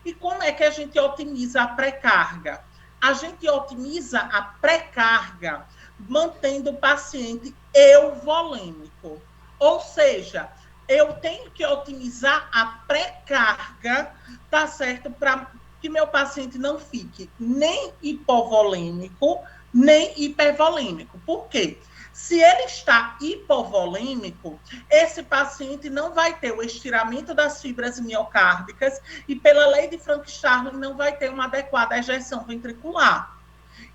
E como é que a gente otimiza a pré-carga? A gente otimiza a pré-carga mantendo o paciente euvolêmico. Ou seja, eu tenho que otimizar a pré-carga, tá certo? Para que meu paciente não fique nem hipovolêmico, nem hipervolêmico. Por quê? Se ele está hipovolêmico, esse paciente não vai ter o estiramento das fibras miocárdicas e, pela lei de Frank-Starling, não vai ter uma adequada ejeção ventricular.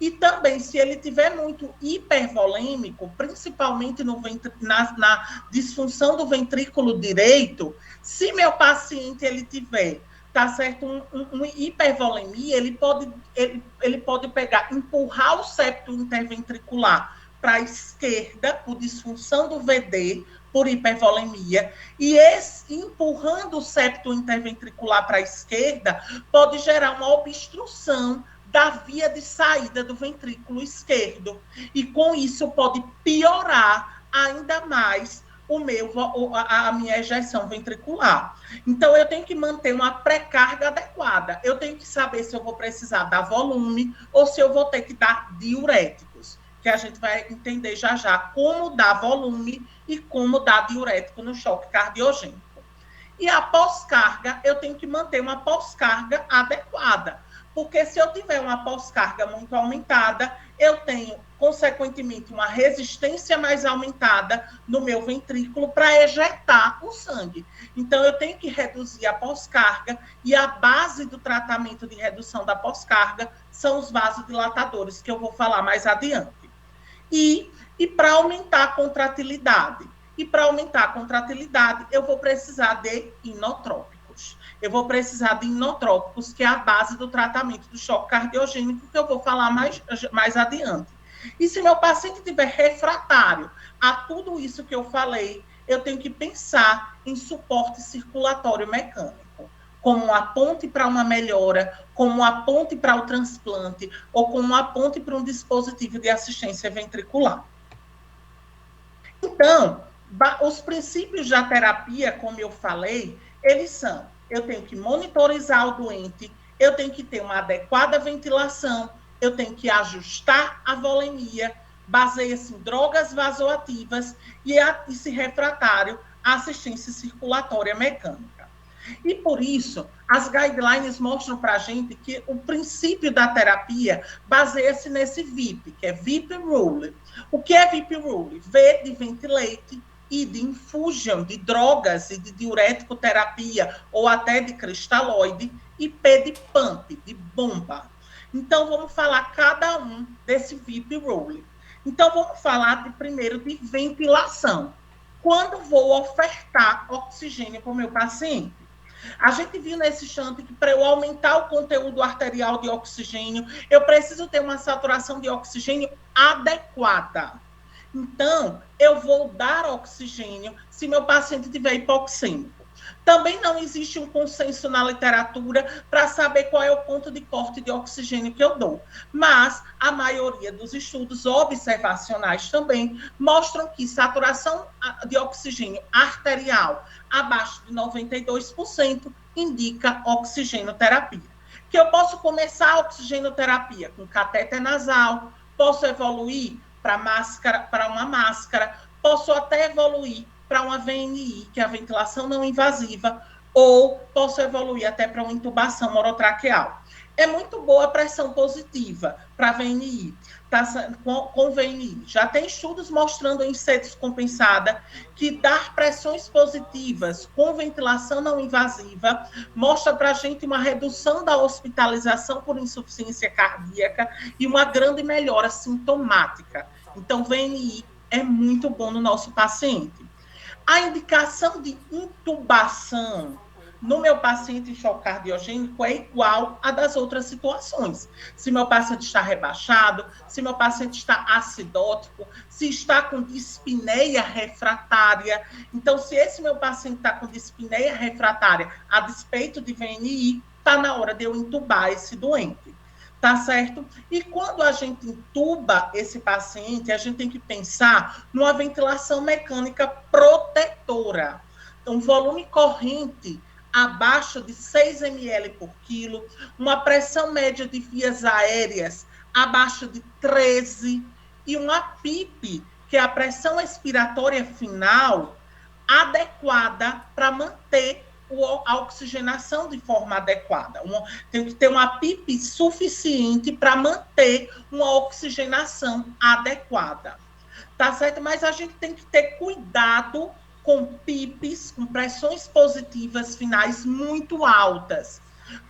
E também, se ele tiver muito hipervolêmico, principalmente na disfunção do ventrículo direito, se meu paciente ele tiver, tá certo, uma hipervolemia, ele pode pegar, empurrar o septo interventricular para a esquerda, por disfunção do VD, por hipervolemia, e empurrando o septo interventricular para a esquerda, pode gerar uma obstrução da via de saída do ventrículo esquerdo. E com isso pode piorar ainda mais a minha ejeção ventricular. Então, eu tenho que manter uma pré-carga adequada. Eu tenho que saber se eu vou precisar dar volume ou se eu vou ter que dar diuréticos, que a gente vai entender já já como dar volume e como dar diurético no choque cardiogênico. E a pós-carga, eu tenho que manter uma pós-carga adequada, porque se eu tiver uma pós-carga muito aumentada, eu tenho, consequentemente, uma resistência mais aumentada no meu ventrículo para ejetar o sangue. Então, eu tenho que reduzir a pós-carga, e a base do tratamento de redução da pós-carga são os vasodilatadores, que eu vou falar mais adiante. E para aumentar a contratilidade. E para aumentar a contratilidade, eu vou precisar de inotrópicos. Eu vou precisar de inotrópicos, que é a base do tratamento do choque cardiogênico, que eu vou falar mais adiante. E se meu paciente estiver refratário a tudo isso que eu falei, eu tenho que pensar em suporte circulatório mecânico, como uma ponte para uma melhora, como uma ponte para o transplante, ou como uma ponte para um dispositivo de assistência ventricular. Então, os princípios da terapia, como eu falei, eles são: eu tenho que monitorizar o doente, eu tenho que ter uma adequada ventilação, eu tenho que ajustar a volemia, baseia-se em drogas vasoativas e, se refratário, a assistência circulatória mecânica. E por isso, as guidelines mostram para a gente que o princípio da terapia baseia-se nesse VIP, que é VIP Rule. O que é VIP Rule? V de ventilate, I de infusion, de drogas e de diurético terapia, ou até de cristalóide, e P de pump, de bomba. Então, vamos falar cada um desse VIP Rule. Então, vamos falar primeiro de ventilação. Quando vou ofertar oxigênio para o meu paciente? A gente viu nesse shunt que, para eu aumentar o conteúdo arterial de oxigênio, eu preciso ter uma saturação de oxigênio adequada. Então, eu vou dar oxigênio se meu paciente tiver hipoxêmico. Também não existe um consenso na literatura para saber qual é o ponto de corte de oxigênio que eu dou. Mas a maioria dos estudos observacionais também mostram que saturação de oxigênio arterial abaixo de 92% indica oxigenoterapia. Que eu posso começar a oxigenoterapia com catéter nasal, posso evoluir para uma máscara, posso até evoluir para uma VNI, que é a ventilação não invasiva, ou posso evoluir até para uma intubação orotraqueal. é muito boa a pressão positiva para VNI, com VNI. Já tem estudos mostrando em sede descompensada que dar pressões positivas com ventilação não invasiva mostra para a gente uma redução da hospitalização por insuficiência cardíaca e uma grande melhora sintomática. Então, VNI é muito bom no nosso paciente. A indicação de intubação no meu paciente em choque cardiogênico é igual à das outras situações. Se meu paciente está rebaixado, se meu paciente está acidótico, se está com dispneia refratária. Então, se esse meu paciente está com dispneia refratária, a despeito de VNI, está na hora de eu intubar esse doente. Tá certo? E quando a gente intuba esse paciente, a gente tem que pensar numa ventilação mecânica protetora. Então, volume corrente abaixo de 6 ml por quilo, uma pressão média de vias aéreas abaixo de 13 e uma PIP, que é a pressão expiratória final, adequada para manter a oxigenação de forma adequada. Tem que ter uma PIP suficiente para manter uma oxigenação adequada. Tá certo? Mas a gente tem que ter cuidado com PIPs, com pressões positivas finais muito altas.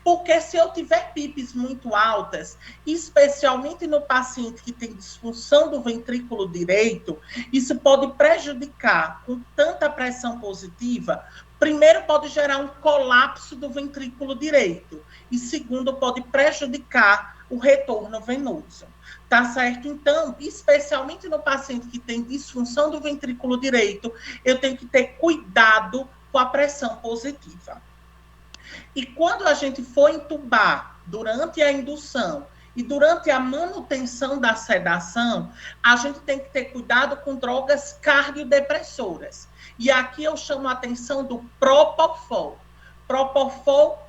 Porque se eu tiver PIPs muito altas, especialmente no paciente que tem disfunção do ventrículo direito, isso pode prejudicar com tanta pressão positiva. Primeiro, pode gerar um colapso do ventrículo direito. E segundo, pode prejudicar o retorno venoso. Tá certo? Então, especialmente no paciente que tem disfunção do ventrículo direito, eu tenho que ter cuidado com a pressão positiva. E quando a gente for intubar durante a indução e durante a manutenção da sedação, a gente tem que ter cuidado com drogas cardiodepressoras. E aqui eu chamo a atenção do Propofol. Propofol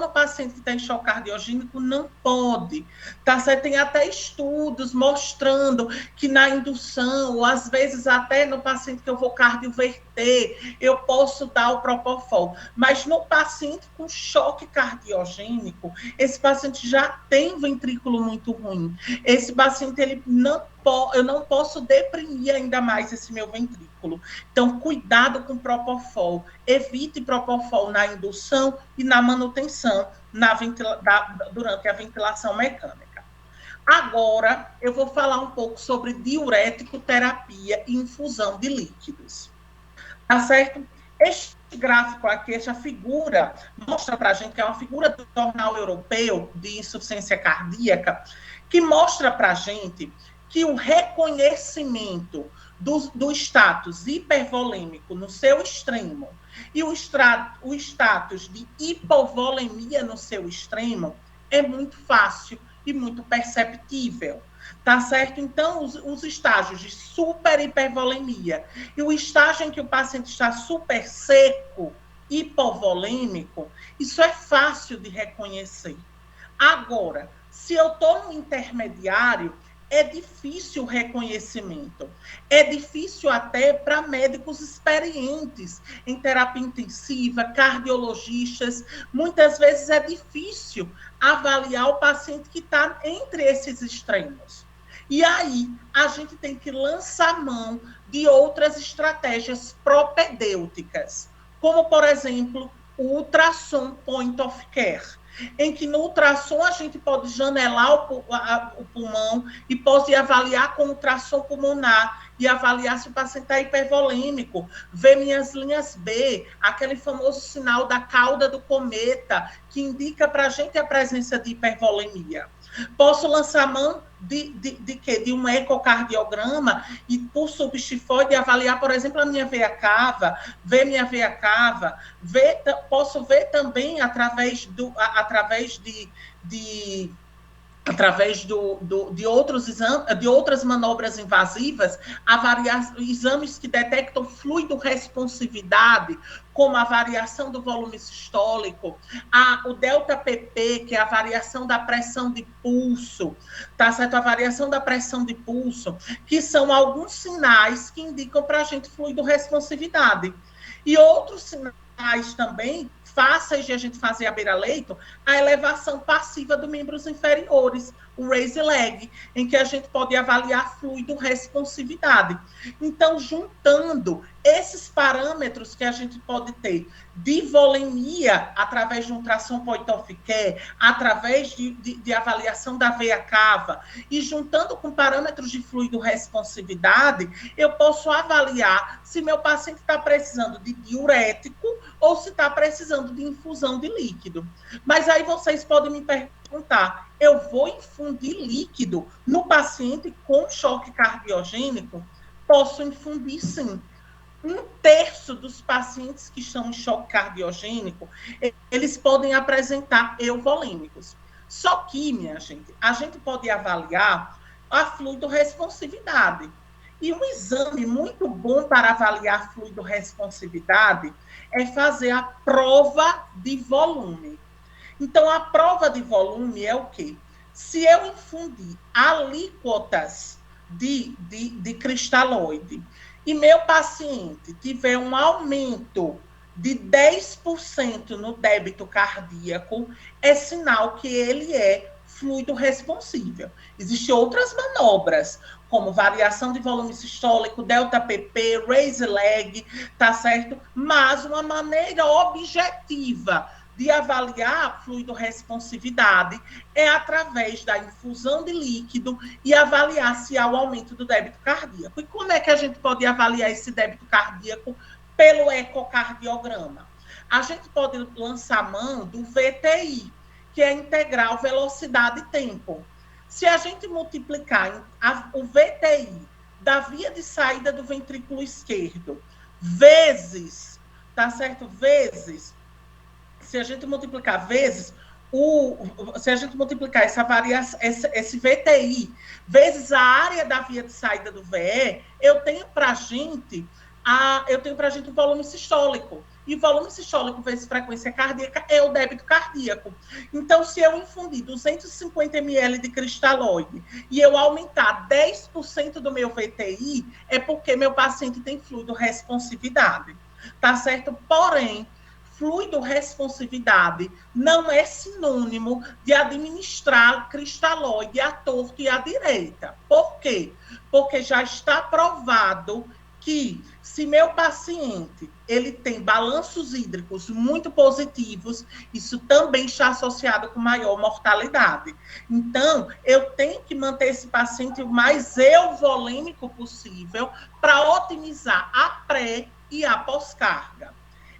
no paciente que tem choque cardiogênico não pode. Tá certo? Tem até estudos mostrando que na indução, ou às vezes até no paciente que eu vou cardioverter, eu posso dar o Propofol. Mas no paciente com choque cardiogênico, esse paciente já tem um ventrículo muito ruim. Esse paciente, eu não posso deprimir ainda mais esse meu ventrículo. Então, cuidado com Propofol. Evite Propofol na indução e na manutenção durante a ventilação mecânica. Agora, eu vou falar um pouco sobre diurético terapia e infusão de líquidos. Tá certo? Este gráfico aqui, essa figura, mostra para a gente que é uma figura do Jornal Europeu de Insuficiência Cardíaca, que mostra para a gente que o reconhecimento do status hipervolêmico no seu extremo e o status de hipovolemia no seu extremo é muito fácil e muito perceptível, tá certo? Então, os estágios de super hipervolemia e o estágio em que o paciente está super seco, hipovolêmico, isso é fácil de reconhecer. Agora, se eu estou no intermediário, é difícil o reconhecimento. É difícil até para médicos experientes em terapia intensiva, cardiologistas. Muitas vezes é difícil avaliar o paciente que está entre esses extremos. E aí, a gente tem que lançar mão de outras estratégias propedêuticas, como, por exemplo, o ultrassom point of care, em que no ultrassom a gente pode janelar o pulmão e pode avaliar com ultrassom pulmonar e avaliar se o paciente está hipervolêmico, ver minhas linhas B, aquele famoso sinal da cauda do cometa, que indica para a gente a presença de hipervolemia. Posso lançar mão de um ecocardiograma e, por subestifoide, avaliar, por exemplo, a minha veia cava, ver minha veia cava, posso ver também através de outros exames, de outras manobras invasivas, avaliar exames que detectam fluido responsividade, como a variação do volume sistólico, o delta PP, que é a variação da pressão de pulso, tá certo? A variação da pressão de pulso, que são alguns sinais que indicam para a gente fluido responsividade. E outros sinais também fáceis de a gente fazer a beira-leito, a elevação passiva dos membros inferiores, o raise leg, em que a gente pode avaliar fluido responsividade. Então, juntando esses parâmetros que a gente pode ter de volemia, através de um ultrassom point-of-care, através de avaliação da veia cava, e juntando com parâmetros de fluido responsividade, eu posso avaliar se meu paciente está precisando de diurético ou se está precisando de infusão de líquido. Mas aí vocês podem me perguntar, eu vou infundir líquido no paciente com choque cardiogênico? Posso infundir, sim. 1/3 dos pacientes que estão em choque cardiogênico, eles podem apresentar euvolêmicos. Só que, minha gente, a gente pode avaliar a fluido-responsividade. E um exame muito bom para avaliar fluido-responsividade é fazer a prova de volume. Então, a prova de volume é o quê? Se eu infundir alíquotas de cristalóide e meu paciente tiver um aumento de 10% no débito cardíaco, é sinal que ele é fluido responsível. Existem outras manobras, como variação de volume sistólico, delta PP, raise leg, tá certo? Mas uma maneira objetiva de avaliar a fluido responsividade é através da infusão de líquido e avaliar se há o aumento do débito cardíaco. E como é que a gente pode avaliar esse débito cardíaco? Pelo ecocardiograma. A gente pode lançar mão do VTI, que é integral velocidade e tempo. Se a gente multiplicar o VTI da via de saída do ventrículo esquerdo vezes, tá certo? Vezes, se a gente multiplicar vezes, se a gente multiplicar essa variação, esse VTI vezes a área da via de saída do VE, eu tenho para a gente o volume sistólico. E o volume sistólico vezes frequência cardíaca é o débito cardíaco. Então, se eu infundir 250 ml de cristalóide e eu aumentar 10% do meu VTI, é porque meu paciente tem fluido responsividade. Tá certo? Porém, fluido responsividade não é sinônimo de administrar cristalóide à torta e à direita. Por quê? Porque já está provado que se meu paciente ele tem balanços hídricos muito positivos, isso também está associado com maior mortalidade. Então, eu tenho que manter esse paciente o mais euvolêmico possível para otimizar a pré e a pós-carga.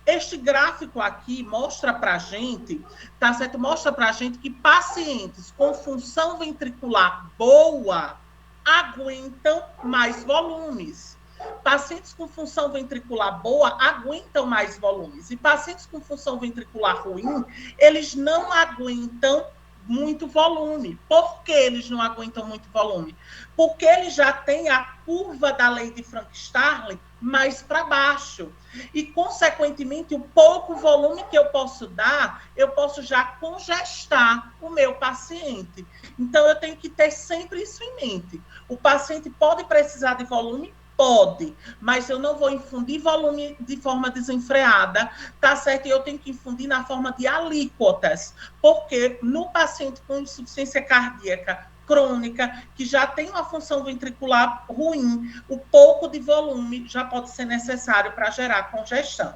Este gráfico aqui mostra para a gente, tá certo? Mostra para a gente que pacientes com função ventricular boa aguentam mais volumes. Pacientes com função ventricular boa aguentam mais volumes. E pacientes com função ventricular ruim, eles não aguentam muito volume. Por que eles não aguentam muito volume? Porque eles já têm a curva da lei de Frank-Starling mais para baixo. E, consequentemente, o pouco volume que eu posso dar, eu posso já congestar o meu paciente. Então, eu tenho que ter sempre isso em mente. O paciente pode precisar de volume? Pode, mas eu não vou infundir volume de forma desenfreada, tá certo? E eu tenho que infundir na forma de alíquotas, porque no paciente com insuficiência cardíaca crônica, que já tem uma função ventricular ruim, o pouco de volume já pode ser necessário para gerar congestão.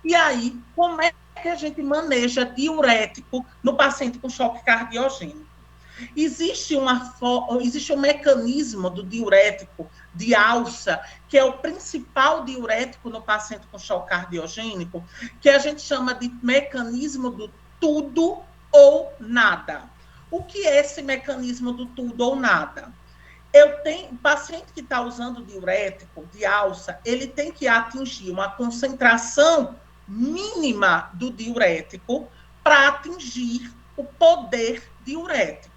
E aí, como é que a gente maneja diurético no paciente com choque cardiogênico? Existe um mecanismo do diurético de alça, que é o principal diurético no paciente com choque cardiogênico, que a gente chama de mecanismo do tudo ou nada. O que é esse mecanismo do tudo ou nada? O paciente que está usando diurético de alça, ele tem que atingir uma concentração mínima do diurético para atingir o poder diurético.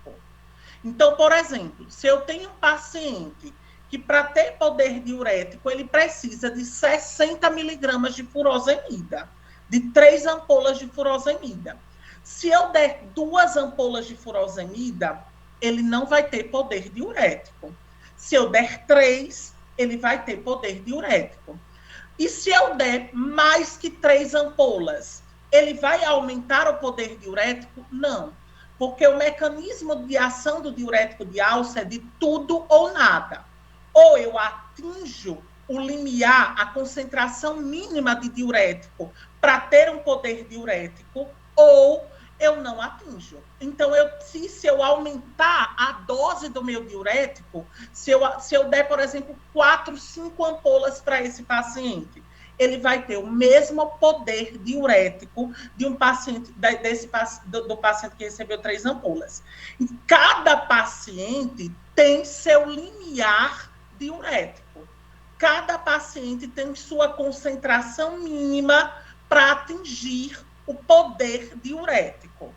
Então, por exemplo, se eu tenho um paciente que, para ter poder diurético, ele precisa de 60 miligramas de furosemida, de 3 ampolas de furosemida. Se eu der 2 ampolas de furosemida, ele não vai ter poder diurético. Se eu der 3, ele vai ter poder diurético. E se eu der mais que 3 ampolas, ele vai aumentar o poder diurético? Não, porque o mecanismo de ação do diurético de alça é de tudo ou nada. Ou eu atinjo o limiar, a concentração mínima de diurético para ter um poder diurético, ou eu não atinjo. Então, se eu aumentar a dose do meu diurético, se eu der, por exemplo, 4, 5 ampolas para esse paciente, ele vai ter o mesmo poder diurético de um paciente, do paciente que recebeu 3 ampolas. E cada paciente tem seu limiar diurético. Cada paciente tem sua concentração mínima para atingir o poder diurético.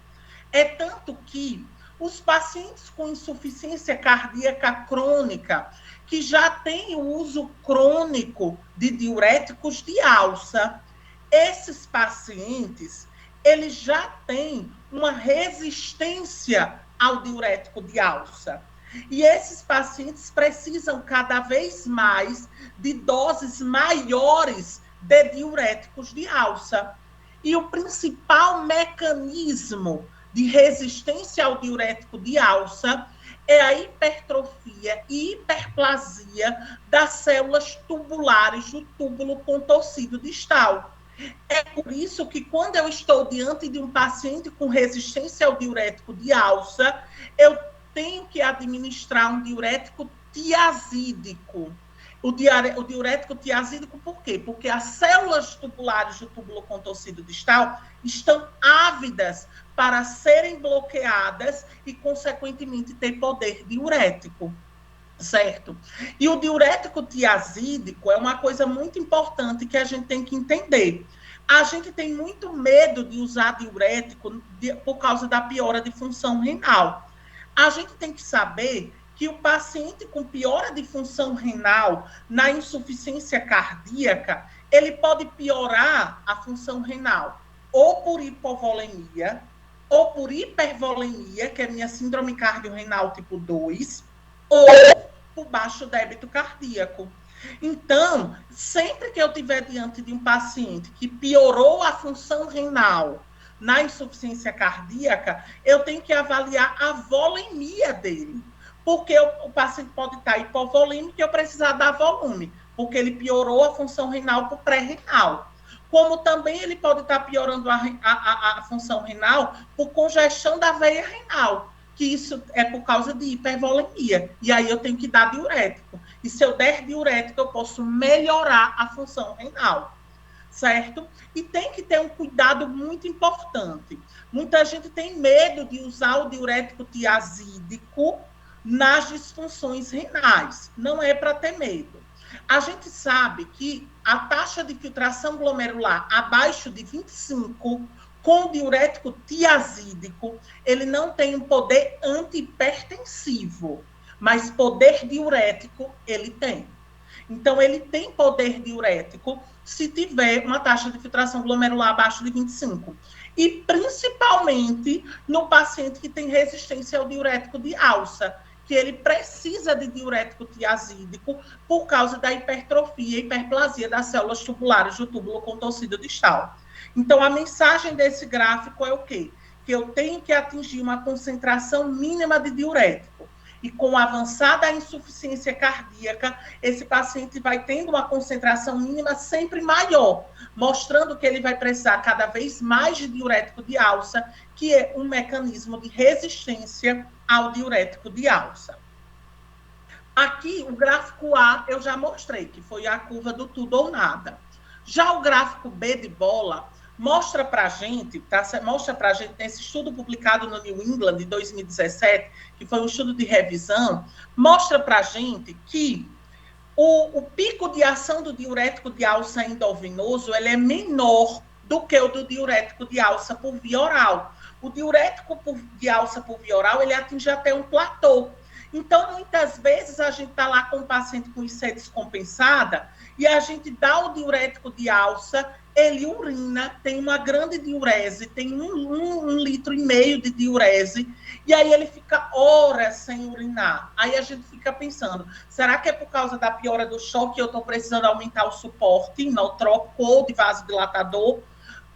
É tanto que os pacientes com insuficiência cardíaca crônica, que já têm o uso crônico de diuréticos de alça, esses pacientes, eles já têm uma resistência ao diurético de alça. E esses pacientes precisam cada vez mais de doses maiores de diuréticos de alça. E o principal mecanismo de resistência ao diurético de alça é a hipertrofia e hiperplasia das células tubulares do túbulo contorcido distal. É por isso que quando eu estou diante de um paciente com resistência ao diurético de alça, eu tenho que administrar um diurético tiazídico. O diurético tiazídico, por quê? Porque as células tubulares do túbulo contorcido distal estão ávidas para serem bloqueadas e, consequentemente, ter poder diurético, certo? E o diurético tiazídico é uma coisa muito importante que a gente tem que entender. A gente tem muito medo de usar diurético por causa da piora de função renal. A gente tem que saber que o paciente com piora de função renal na insuficiência cardíaca, ele pode piorar a função renal ou por hipovolemia, ou por hipervolemia, que é a minha síndrome cardiorrenal tipo 2, ou por baixo débito cardíaco. Então, sempre que eu estiver diante de um paciente que piorou a função renal na insuficiência cardíaca, eu tenho que avaliar a volemia dele. Porque o paciente pode estar hipovolêmico e eu precisar dar volume, porque ele piorou a função renal para o pré-renal. Como também ele pode estar piorando a função renal por congestão da veia renal, que isso é por causa de hipervolemia. E aí eu tenho que dar diurético. E se eu der diurético, eu posso melhorar a função renal, certo? E tem que ter um cuidado muito importante. Muita gente tem medo de usar o diurético tiazídico nas disfunções renais. Não é para ter medo. A gente sabe que a taxa de filtração glomerular abaixo de 25, com o diurético tiazídico, ele não tem um poder antihipertensivo, mas poder diurético ele tem. Então, ele tem poder diurético se tiver uma taxa de filtração glomerular abaixo de 25. E, principalmente, no paciente que tem resistência ao diurético de alça, que ele precisa de diurético tiazídico por causa da hipertrofia e hiperplasia das células tubulares do túbulo contorcido distal. Então, a mensagem desse gráfico é o quê? Que eu tenho que atingir uma concentração mínima de diurético. E com avançada insuficiência cardíaca, esse paciente vai tendo uma concentração mínima sempre maior, mostrando que ele vai precisar cada vez mais de diurético de alça, que é um mecanismo de resistência ao diurético de alça. Aqui, o gráfico A, eu já mostrei, que foi a curva do tudo ou nada. Já o gráfico B de bola mostra para a gente, tá? Mostra para a gente, nesse estudo publicado no New England, de 2017, que foi um estudo de revisão, mostra para a gente que o pico de ação do diurético de alça endovenoso, ele é menor do que o do diurético de alça por via oral. O diurético de alça por via oral, ele atinge até um platô. Então, muitas vezes, a gente está lá com um paciente com IC descompensada e a gente dá o diurético de alça, ele urina, tem uma grande diurese, tem um litro e meio de diurese, e aí ele fica horas sem urinar. Aí a gente fica pensando, será que é por causa da piora do choque que eu estou precisando aumentar o suporte inotrópico ou de vasodilatador?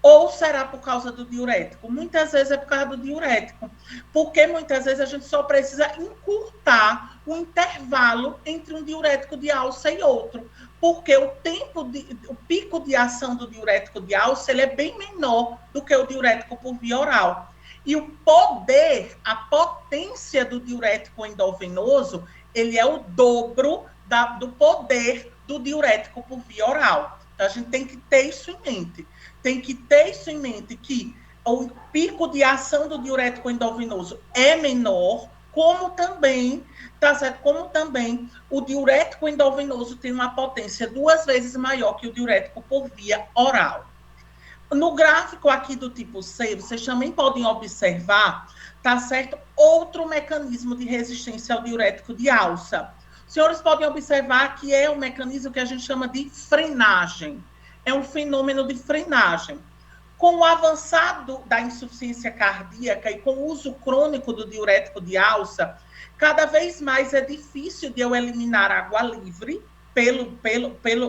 Ou será por causa do diurético? Muitas vezes é por causa do diurético, porque muitas vezes a gente só precisa encurtar o intervalo entre um diurético de alça e outro, porque o pico de ação do diurético de alça ele é bem menor do que o diurético por via oral. E o poder, a potência do diurético endovenoso, ele é o dobro do poder do diurético por via oral. Então, a gente tem que ter isso em mente. Tem que ter isso em mente, que o pico de ação do diurético endovenoso é menor, como também, tá certo? Como também o diurético endovenoso tem uma potência 2 vezes maior que o diurético por via oral. No gráfico aqui do tipo C, vocês também podem observar, tá certo? Outro mecanismo de resistência ao diurético de alça. Os senhores podem observar que é um mecanismo que a gente chama de frenagem. É um fenômeno de frenagem. Com o avançado da insuficiência cardíaca e com o uso crônico do diurético de alça, cada vez mais é difícil de eu eliminar água livre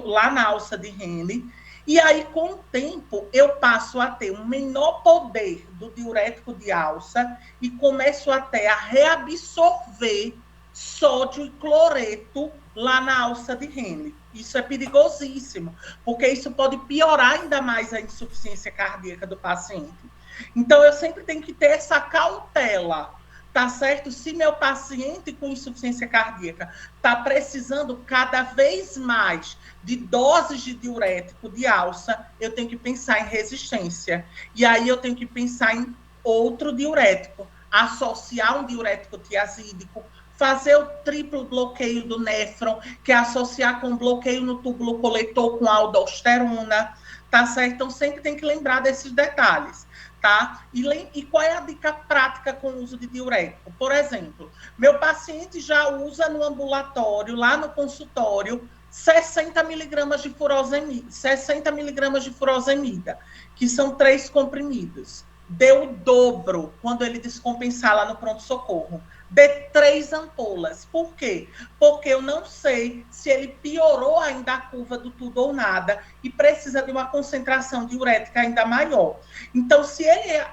lá na alça de Henle. E aí, com o tempo, eu passo a ter um menor poder do diurético de alça e começo até a reabsorver sódio e cloreto lá na alça de Henle. Isso é perigosíssimo, porque isso pode piorar ainda mais a insuficiência cardíaca do paciente. Então, eu sempre tenho que ter essa cautela, tá certo? Se meu paciente com insuficiência cardíaca está precisando cada vez mais de doses de diurético de alça, eu tenho que pensar em resistência. E aí eu tenho que pensar em outro diurético, associar um diurético tiazídico, fazer o triplo bloqueio do néfron, que é associar com bloqueio no túbulo coletor com aldosterona, tá certo? Então, sempre tem que lembrar desses detalhes, tá? E qual é a dica prática com o uso de diurético? Por exemplo, meu paciente já usa no ambulatório, lá no consultório, 60 miligramas de furosemida, que são 3 comprimidos. Deu o dobro quando ele descompensar lá no pronto-socorro. Dê 3 ampolas. Por quê? Porque eu não sei se ele piorou ainda a curva do tudo ou nada e precisa de uma concentração diurética ainda maior. Então, se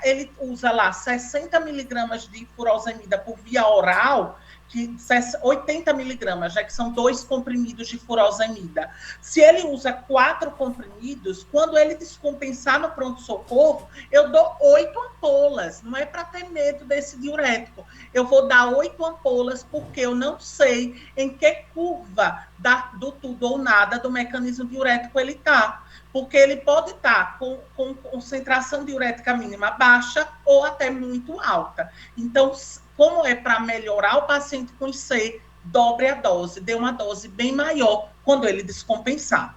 ele usa lá 60 miligramas de furosemida por via oral, que 80 miligramas, já que são 2 comprimidos de furosemida. Se ele usa 4 comprimidos, quando ele descompensar no pronto-socorro, eu dou 8 ampolas. Não é para ter medo desse diurético. Eu vou dar 8 ampolas, porque eu não sei em que curva do tudo ou nada do mecanismo diurético ele está. Porque ele pode estar com concentração diurética mínima baixa ou até muito alta. Então, como é para melhorar o paciente com IC, dobre a dose, dê uma dose bem maior quando ele descompensar.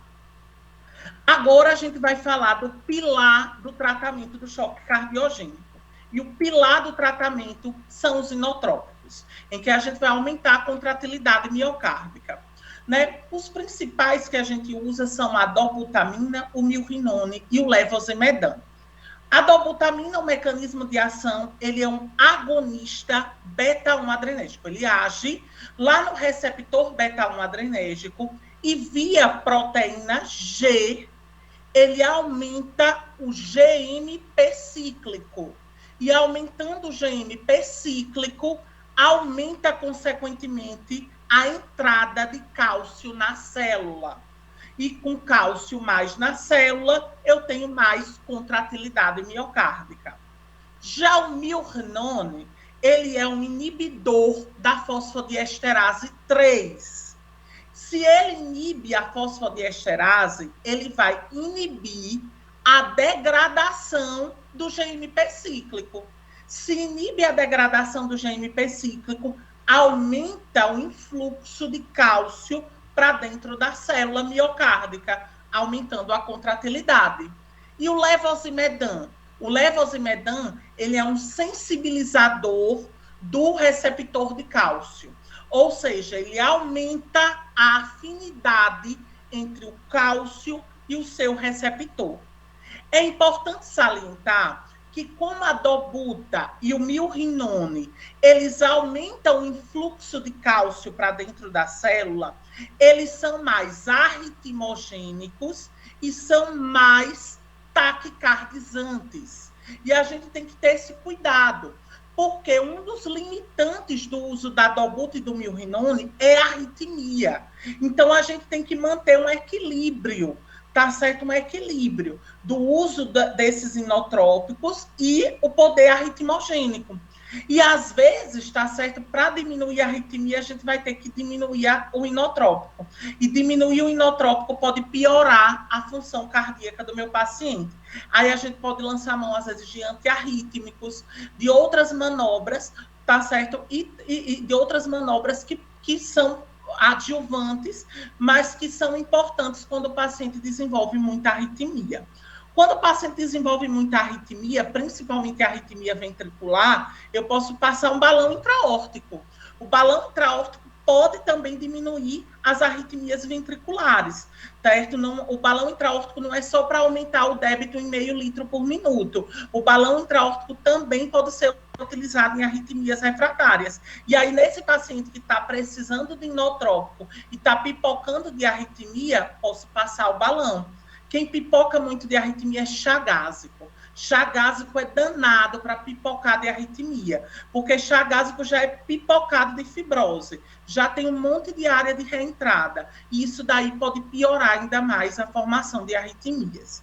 Agora a gente vai falar do pilar do tratamento do choque cardiogênico. E o pilar do tratamento são os inotrópicos, em que a gente vai aumentar a contratilidade miocárdica. Né? Os principais que a gente usa são a dobutamina, o milrinone e o levosimedan. A dobutamina, o mecanismo de ação, ele é um agonista beta-1 adrenérgico. Ele age lá no receptor beta-1 adrenérgico e via proteína G, ele aumenta o GMP cíclico. E aumentando o GMP cíclico, aumenta consequentemente a entrada de cálcio na célula. E com cálcio mais na célula, eu tenho mais contratilidade miocárdica. Já o milrinone, ele é um inibidor da fosfodiesterase 3. Se ele inibe a fosfodiesterase, ele vai inibir a degradação do GMP cíclico. Se inibe a degradação do GMP cíclico, aumenta o influxo de cálcio para dentro da célula miocárdica, aumentando a contratilidade. E o levosimedan? O levosimedan, ele é um sensibilizador do receptor de cálcio. Ou seja, ele aumenta a afinidade entre o cálcio e o seu receptor. É importante salientar que como a dobuta e o milrinone, eles aumentam o influxo de cálcio para dentro da célula, eles são mais arritmogênicos e são mais taquicardizantes. E a gente tem que ter esse cuidado, porque um dos limitantes do uso da dobuta e do milrinone é a arritmia. Então, a gente tem que manter um equilíbrio, tá certo? Um equilíbrio do uso desses inotrópicos e o poder arritmogênico. E, às vezes, tá certo? Para diminuir a arritmia, a gente vai ter que diminuir o inotrópico. E diminuir o inotrópico pode piorar a função cardíaca do meu paciente. Aí a gente pode lançar a mão, às vezes, de antiarrítmicos, de outras manobras, tá certo? E de outras manobras que são adjuvantes, mas que são importantes quando o paciente desenvolve muita arritmia. Quando o paciente desenvolve muita arritmia, principalmente a arritmia ventricular, eu posso passar um balão intraórtico. O balão intraórtico pode também diminuir as arritmias ventriculares, certo? Não, o balão intraórtico não é só para aumentar o débito em meio litro por minuto. O balão intraórtico também pode ser utilizado em arritmias refratárias. E aí, nesse paciente que está precisando de inotrópico e está pipocando de arritmia, posso passar o balão. Quem pipoca muito de arritmia é chá gásico. Chá gásico é danado para pipocar de arritmia, porque chá gásico já é pipocado de fibrose, já tem um monte de área de reentrada, e isso daí pode piorar ainda mais a formação de arritmias.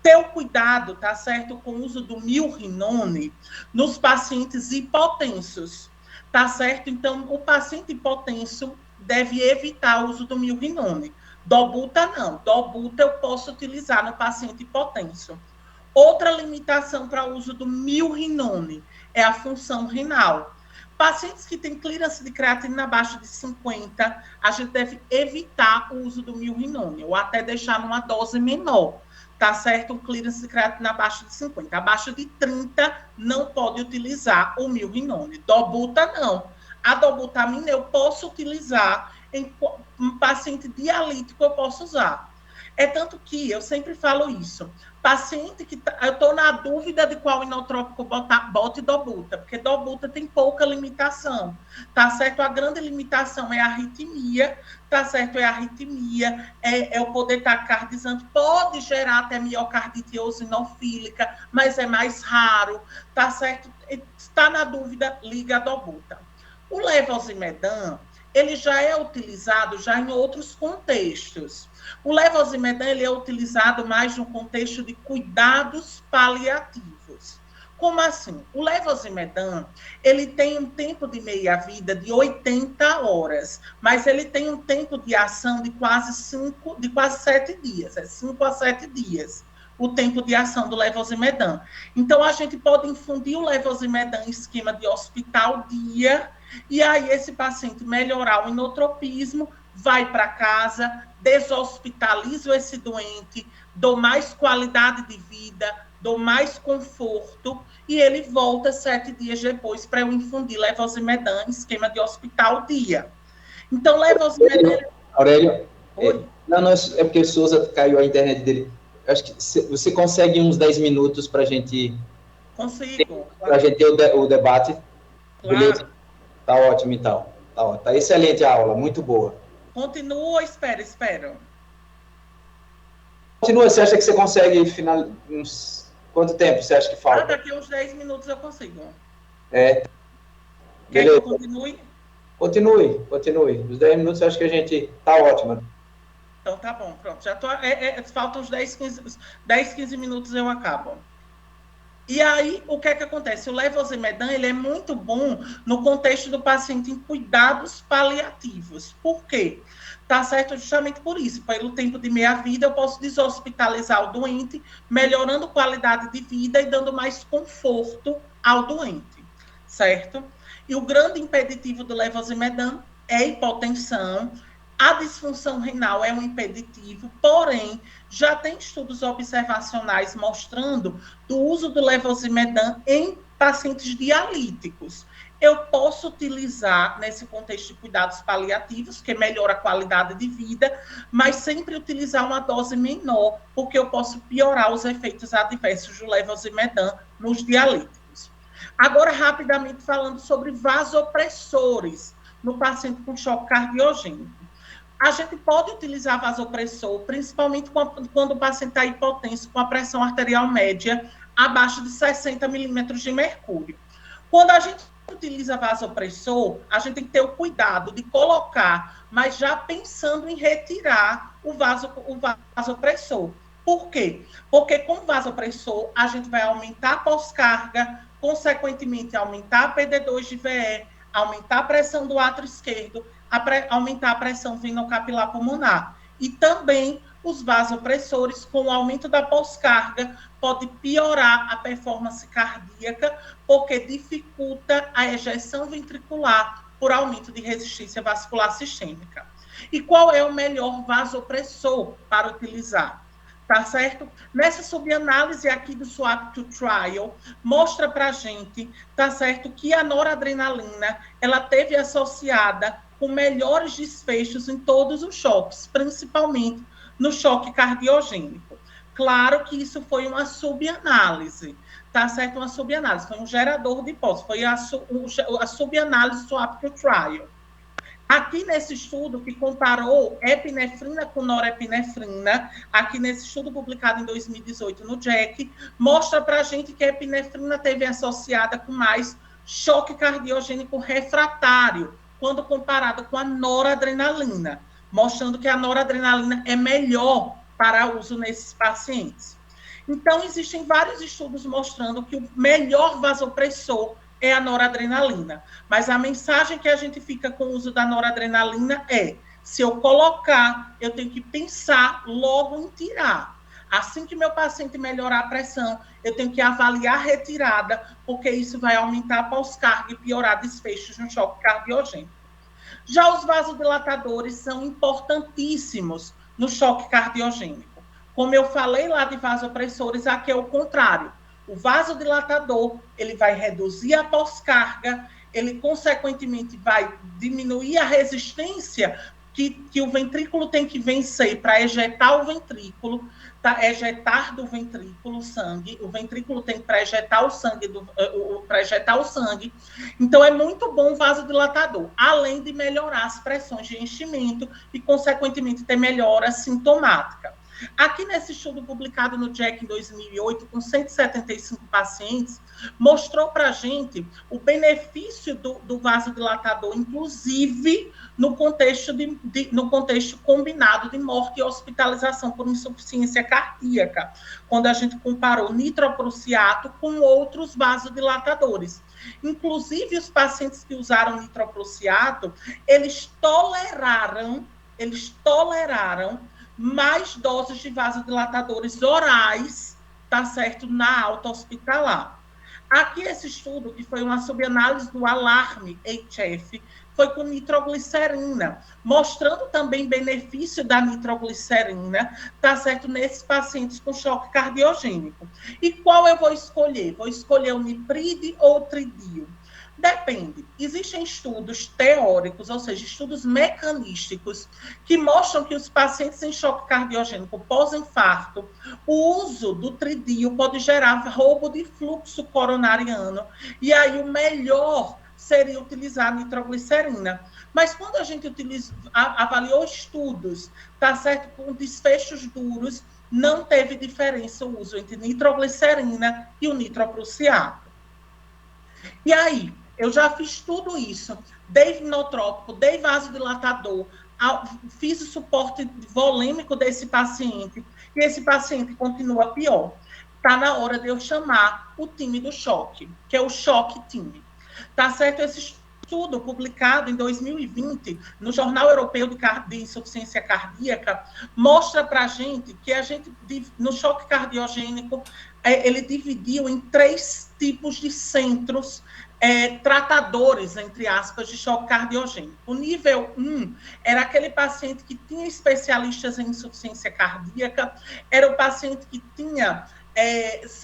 Ter o cuidado, tá certo, com o uso do milrinone nos pacientes hipotensos, tá certo? Então, o paciente hipotenso deve evitar o uso do milrinone. Dobuta não. Dobuta eu posso utilizar no paciente hipotenso. Outra limitação para o uso do milrinone é a função renal. Pacientes que têm clearance de creatinina abaixo de 50, a gente deve evitar o uso do milrinone, ou até deixar numa dose menor, tá certo? Um clearance de creatinina abaixo de 50. Abaixo de 30, não pode utilizar o milrinone. Dobuta não. A dobutamina eu posso utilizar em um paciente dialítico, eu posso usar. É tanto que eu sempre falo isso. Paciente que eu estou na dúvida de qual inotrópico bote dobuta, porque dobuta tem pouca limitação, tá certo? A grande limitação é a arritmia, tá certo? É a arritmia, é o poder taquicardizante, pode gerar até miocardite eosinofílica, mas é mais raro, tá certo? Está na dúvida, liga a dobuta. O levosimedan, ele já é utilizado já em outros contextos. O levosimedan, ele é utilizado mais no contexto de cuidados paliativos. Como assim? O levosimedan, ele tem um tempo de meia-vida de 80 horas, mas ele tem um tempo de ação de quase 7 dias, 5 a 7 dias. O tempo de ação do levosimedan. Então, a gente pode infundir o levosimedan em esquema de hospital dia, e aí esse paciente melhorar o inotropismo, vai para casa, deshospitalizo esse doente, dou mais qualidade de vida, dou mais conforto, e ele volta 7 dias depois para eu infundir levosimedan em esquema de hospital dia. Então, levosimedan... Aurélio, não, é porque o Souza caiu a internet dele. Acho que você consegue uns 10 minutos para a gente... Consigo. Para a gente ter o debate. Claro. Beleza? Tá ótimo, então. Tá excelente a aula, muito boa. Continua ou espera? Continua, você acha que você consegue quanto tempo você acha que falta? Daqui a uns 10 minutos eu consigo. Quer que eu continue? Continue. Os 10 minutos eu acho que a gente tá ótimo. Então tá bom, pronto. Já tô, faltam uns 10, 15 minutos eu acabo. E aí, o que é que acontece? O levosimedan, ele é muito bom no contexto do paciente em cuidados paliativos. Por quê? Tá certo? Justamente por isso. Pelo tempo de meia-vida, eu posso deshospitalizar o doente, melhorando qualidade de vida e dando mais conforto ao doente, certo? E o grande impeditivo do levosimedan é a hipotensão. A disfunção renal é um impeditivo, porém, já tem estudos observacionais mostrando do uso do levosimedan em pacientes dialíticos. Eu posso utilizar nesse contexto de cuidados paliativos, que melhora a qualidade de vida, mas sempre utilizar uma dose menor, porque eu posso piorar os efeitos adversos do levosimedan nos dialíticos. Agora, rapidamente falando sobre vasopressores no paciente com choque cardiogênico. A gente pode utilizar vasopressor, principalmente quando o paciente está hipotenso, com a pressão arterial média abaixo de 60 milímetros de mercúrio. Quando a gente utiliza vasopressor, a gente tem que ter o cuidado de colocar, mas já pensando em retirar o vasopressor. Por quê? Porque com o vasopressor, a gente vai aumentar a pós-carga, consequentemente aumentar a PD2 de VE, aumentar a pressão do átrio esquerdo, aumentar a pressão venocapilar pulmonar. E também os vasopressores, com o aumento da pós-carga, pode piorar a performance cardíaca, porque dificulta a ejeção ventricular por aumento de resistência vascular sistêmica. E qual é o melhor vasopressor para utilizar? Tá certo? Nessa subanálise aqui do SWAP to Trial, mostra para a gente, tá certo, que a noradrenalina, ela teve associada com melhores desfechos em todos os choques, principalmente no choque cardiogênico. Claro que isso foi uma subanálise, tá certo? Uma subanálise, foi um gerador de hipótese, foi a subanálise SWAP to Trial. Aqui nesse estudo que comparou epinefrina com norepinefrina, aqui nesse estudo publicado em 2018 no JACC, mostra para a gente que a epinefrina teve associada com mais choque cardiogênico refratário, quando comparado com a noradrenalina, mostrando que a noradrenalina é melhor para uso nesses pacientes. Então, existem vários estudos mostrando que o melhor vasopressor é a noradrenalina. Mas a mensagem que a gente fica com o uso da noradrenalina é, se eu colocar, eu tenho que pensar logo em tirar. Assim que meu paciente melhorar a pressão, eu tenho que avaliar a retirada, porque isso vai aumentar a pós-carga e piorar desfechos no choque cardiogênico. Já os vasodilatadores são importantíssimos no choque cardiogênico. Como eu falei lá de vasopressores, aqui é o contrário. O vasodilatador, ele vai reduzir a pós-carga, ele, consequentemente, vai diminuir a resistência que o ventrículo tem que vencer para ejetar o ventrículo, tá? Ejetar do ventrículo sangue, o ventrículo tem que ejetar o sangue, então é muito bom o vasodilatador, além de melhorar as pressões de enchimento e, consequentemente, ter melhora sintomática. Aqui nesse estudo publicado no JACC em 2008, com 175 pacientes, mostrou para a gente o benefício do vasodilatador, inclusive no contexto combinado de morte e hospitalização por insuficiência cardíaca, quando a gente comparou nitroprusiato com outros vasodilatadores. Inclusive, os pacientes que usaram nitroprusiato, eles toleraram mais doses de vasodilatadores orais, tá certo, na alta hospitalar. Aqui esse estudo, que foi uma subanálise do ALARME-HF, foi com nitroglicerina, mostrando também benefício da nitroglicerina, tá certo, nesses pacientes com choque cardiogênico. E qual eu vou escolher? Vou escolher o nipride ou o tridio? Depende. Existem estudos teóricos, ou seja, estudos mecanísticos, que mostram que os pacientes em choque cardiogênico pós-infarto, o uso do tridio pode gerar roubo de fluxo coronariano, e aí o melhor seria utilizar a nitroglicerina. Mas quando a gente avaliou estudos, tá certo, com desfechos duros, não teve diferença o uso entre nitroglicerina e o nitroprusiato. E aí, eu já fiz tudo isso, dei inotrópico, dei vasodilatador, fiz o suporte volêmico desse paciente, e esse paciente continua pior. Está na hora de eu chamar o time do choque, que é o choque time. Tá certo? Esse estudo publicado em 2020 no Jornal Europeu de Insuficiência Cardíaca mostra para a gente que no choque cardiogênico, ele dividiu em 3 tipos de centros tratadores, entre aspas, de choque cardiogênico. O nível 1 era aquele paciente que tinha especialistas em insuficiência cardíaca, era o paciente que tinha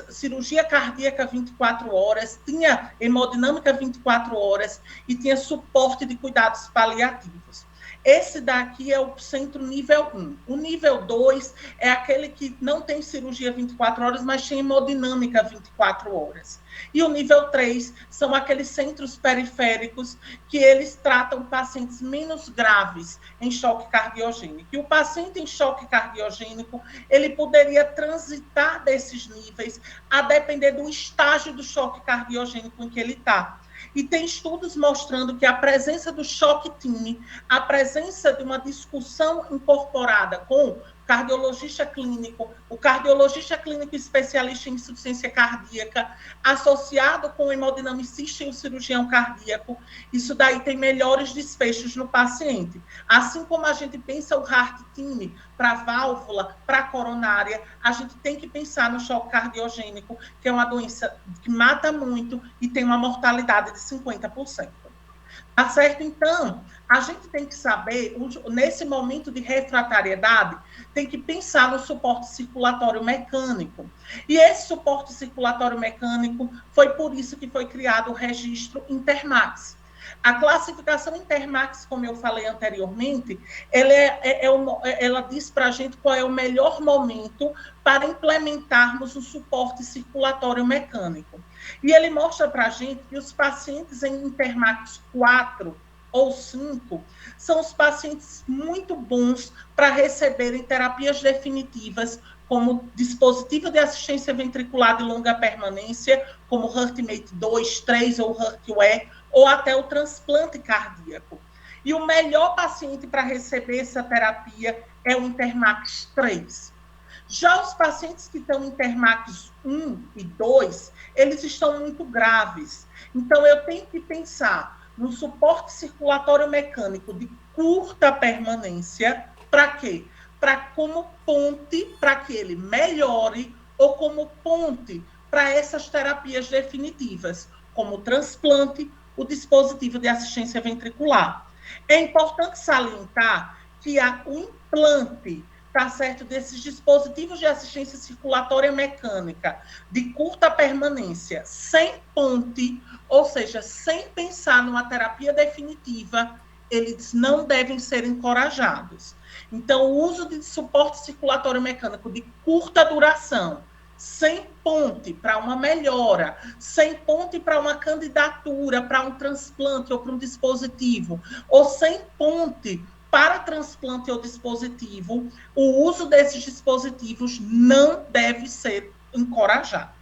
cirurgia cardíaca 24 horas, tinha hemodinâmica 24 horas e tinha suporte de cuidados paliativos. Esse daqui é o centro nível 1. O nível 2 é aquele que não tem cirurgia 24 horas, mas tem hemodinâmica 24 horas. E o nível 3 são aqueles centros periféricos que eles tratam pacientes menos graves em choque cardiogênico. E o paciente em choque cardiogênico, ele poderia transitar desses níveis a depender do estágio do choque cardiogênico em que ele está. E tem estudos mostrando que a presença do choque TIM, a presença de uma discussão incorporada com o cardiologista clínico especialista em insuficiência cardíaca, associado com o hemodinamicista e o cirurgião cardíaco, isso daí tem melhores desfechos no paciente. Assim como a gente pensa o heart TIM para válvula, para coronária, a gente tem que pensar no choque cardiogênico, que é uma doença que mata muito e tem uma mortalidade de 50%. Tá certo? Então, a gente tem que saber, nesse momento de refratariedade, tem que pensar no suporte circulatório mecânico. E esse suporte circulatório mecânico, foi por isso que foi criado o registro Intermax. A classificação Intermax, como eu falei anteriormente, ela diz para a gente qual é o melhor momento para implementarmos o suporte circulatório mecânico. E ele mostra para a gente que os pacientes em Intermax 4 ou 5 são os pacientes muito bons para receberem terapias definitivas, como dispositivo de assistência ventricular de longa permanência, como HeartMate 2, 3 ou HeartWare, ou até o transplante cardíaco. E o melhor paciente para receber essa terapia é o Intermax 3. Já os pacientes que estão em Intermax 1 e 2, eles estão muito graves. Então, eu tenho que pensar no suporte circulatório mecânico de curta permanência, para quê? Como ponte para que ele melhore, ou como ponte para essas terapias definitivas, como o transplante, o dispositivo de assistência ventricular. É importante salientar que o implante, tá certo, desses dispositivos de assistência circulatória mecânica de curta permanência, sem ponte, ou seja, sem pensar numa terapia definitiva, eles não devem ser encorajados. Então, o uso de suporte circulatório mecânico de curta duração, sem ponte para uma melhora, sem ponte para uma candidatura, para um transplante ou para um dispositivo, ou sem ponte para transplante ou dispositivo, o uso desses dispositivos não deve ser encorajado.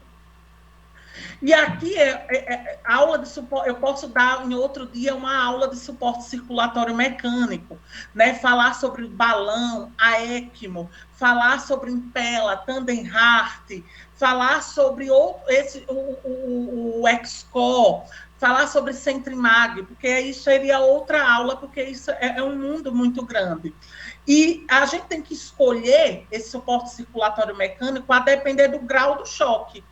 E aqui aula de suporte, eu posso dar em outro dia uma aula de suporte circulatório mecânico, né? Falar sobre o balão, a ECMO, falar sobre Impella, Tandem Heart, falar sobre o XCO, falar sobre Centrimag, porque isso seria outra aula, porque isso é um mundo muito grande. E a gente tem que escolher esse suporte circulatório mecânico a depender do grau do choque.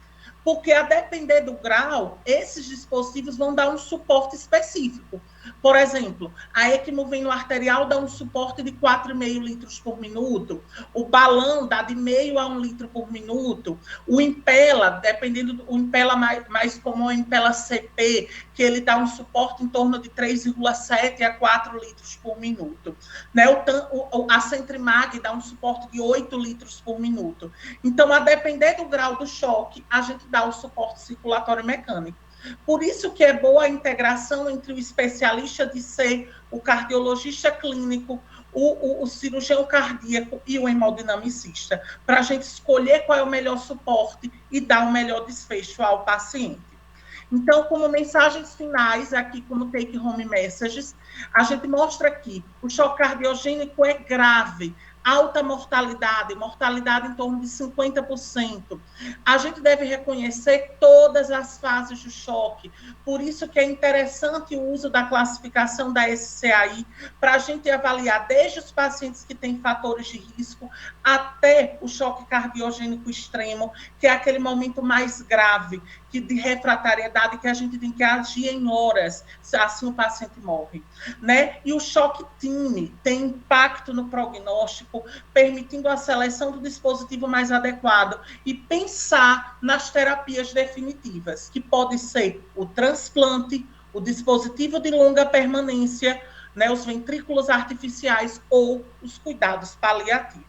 Porque, a depender do grau, esses dispositivos vão dar um suporte específico. Por exemplo, a ECMO vem no arterial, dá um suporte de 4,5 litros por minuto. O balão dá de meio a 1 litro por minuto. O Impella, dependendo do Impella mais comum, é o Impella CP, que ele dá um suporte em torno de 3,7 a 4 litros por minuto. Né? A Centrimag dá um suporte de 8 litros por minuto. Então, a depender do grau do choque, a gente dá o suporte circulatório mecânico. Por isso que é boa a integração entre o especialista de C, o cardiologista clínico, o cirurgião cardíaco e o hemodinamicista, para a gente escolher qual é o melhor suporte e dar o melhor desfecho ao paciente. Então, como mensagens finais, aqui como take home messages, a gente mostra aqui, o choque cardiogênico é grave, alta mortalidade em torno de 50%. A gente deve reconhecer todas as fases do choque. Por isso que é interessante o uso da classificação da SCAI para a gente avaliar desde os pacientes que têm fatores de risco até o choque cardiogênico extremo, que é aquele momento mais grave, de refratariedade, que a gente tem que agir em horas, assim o paciente morre. Né? E o choque TIM tem impacto no prognóstico, permitindo a seleção do dispositivo mais adequado e pensar nas terapias definitivas, que pode ser o transplante, o dispositivo de longa permanência né, os ventrículos artificiais ou os cuidados paliativos.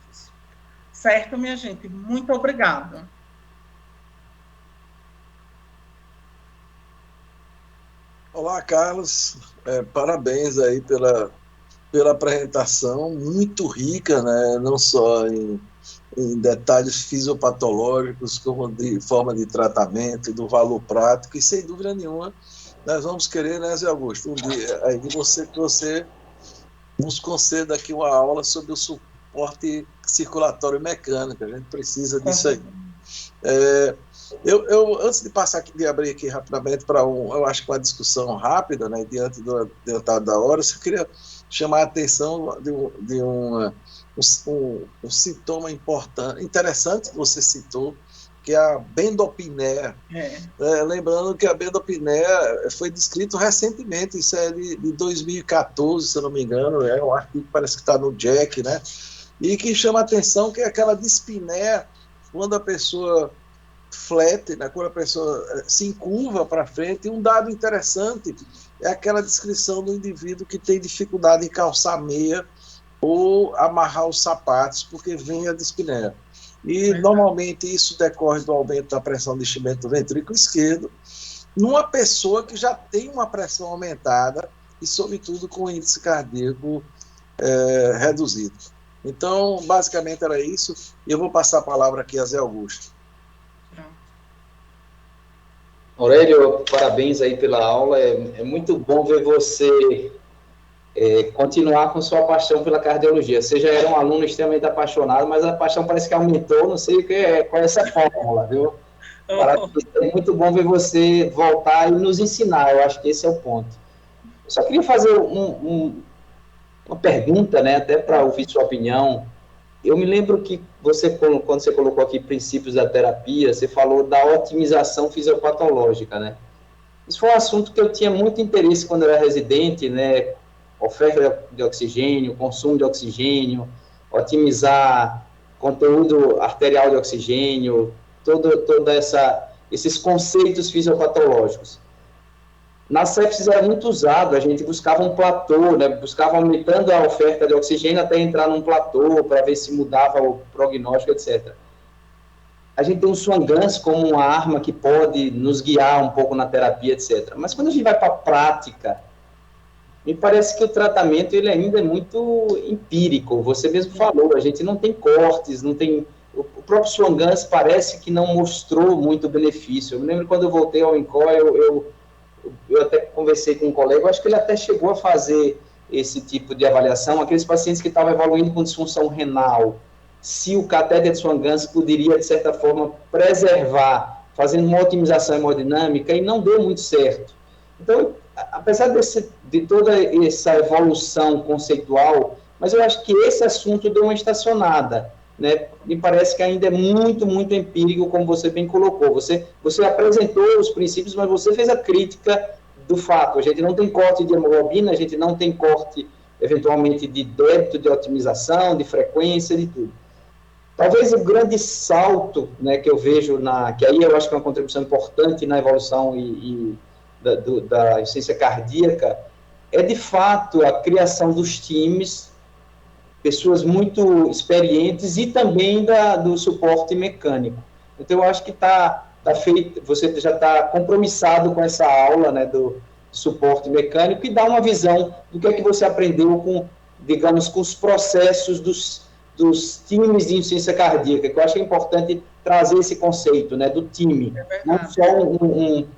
Certo, minha gente? Muito obrigada. Olá, Carlos. Parabéns aí pela apresentação, muito rica, né? Não só em detalhes fisiopatológicos, como de forma de tratamento, do valor prático, e sem dúvida nenhuma, nós vamos querer, né, Zé Augusto, um dia aí que você nos conceda aqui uma aula sobre o suporte circulatório mecânico, a gente precisa disso aí. Eu antes de passar aqui, de abrir aqui rapidamente para eu acho que uma discussão rápida, né, diante do adiantado da hora, eu queria chamar a atenção de um sintoma interessante que você citou, que é a bendopneia. Lembrando que a bendopneia foi descrito recentemente, isso é de 2014, se eu não me engano, é um artigo que parece que está no JACC, né? E que chama a atenção que é aquela dispneia, quando a pessoa flete, né, quando a pessoa se encurva para frente. E um dado interessante é aquela descrição do indivíduo que tem dificuldade em calçar meia ou amarrar os sapatos, porque vem a dispneia. E normalmente isso decorre do aumento da pressão de enchimento do ventrículo esquerdo, numa pessoa que já tem uma pressão aumentada e, sobretudo, com índice cardíaco reduzido. Então, basicamente era isso, e eu vou passar a palavra aqui a Zé Augusto. Aurélio, parabéns aí pela aula, é muito bom ver você continuar com sua paixão pela cardiologia. Você já era um aluno extremamente apaixonado, mas a paixão parece que aumentou, não sei qual é essa fórmula, viu? É muito bom ver você voltar e nos ensinar, eu acho que esse é o ponto. Eu só queria fazer uma pergunta, né, até para ouvir sua opinião. Eu me lembro que quando você colocou aqui princípios da terapia, você falou da otimização fisiopatológica, né? Isso foi um assunto que eu tinha muito interesse quando eu era residente, né? Oferta de oxigênio, consumo de oxigênio, otimizar conteúdo arterial de oxigênio, esses conceitos fisiopatológicos. Na sepsis era muito usado, a gente buscava um platô, né? Buscava aumentando a oferta de oxigênio até entrar num platô para ver se mudava o prognóstico, etc. A gente tem o Swan-Ganz como uma arma que pode nos guiar um pouco na terapia, etc. Mas quando a gente vai para a prática, me parece que o tratamento ele ainda é muito empírico. Você mesmo falou, a gente não tem cortes, não tem... O próprio Swan-Ganz parece que não mostrou muito benefício. Eu me lembro quando eu voltei ao INCOR, eu até conversei com um colega, eu acho que ele até chegou a fazer esse tipo de avaliação, aqueles pacientes que estavam evoluindo com disfunção renal, se o catéter de Swan-Ganz poderia, de certa forma, preservar, fazendo uma otimização hemodinâmica, e não deu muito certo. Então, apesar de toda essa evolução conceitual, mas eu acho que esse assunto deu uma estacionada, né? Me parece que ainda é muito, muito empírico, como você bem colocou. Você apresentou os princípios, mas você fez a crítica do fato. A gente não tem corte de hemoglobina, a gente não tem corte, eventualmente, de débito, de otimização, de frequência, de tudo. Talvez o grande salto, né, que eu vejo, que aí eu acho que é uma contribuição importante na evolução da insuficiência cardíaca, é, de fato, a criação dos times, pessoas muito experientes e também do suporte mecânico. Então, eu acho que tá feito, você já está compromissado com essa aula, né, do suporte mecânico, e dá uma visão do que é que você aprendeu com, digamos, com os processos dos times de insuficiência cardíaca, que eu acho que é importante trazer esse conceito, né, do time, não só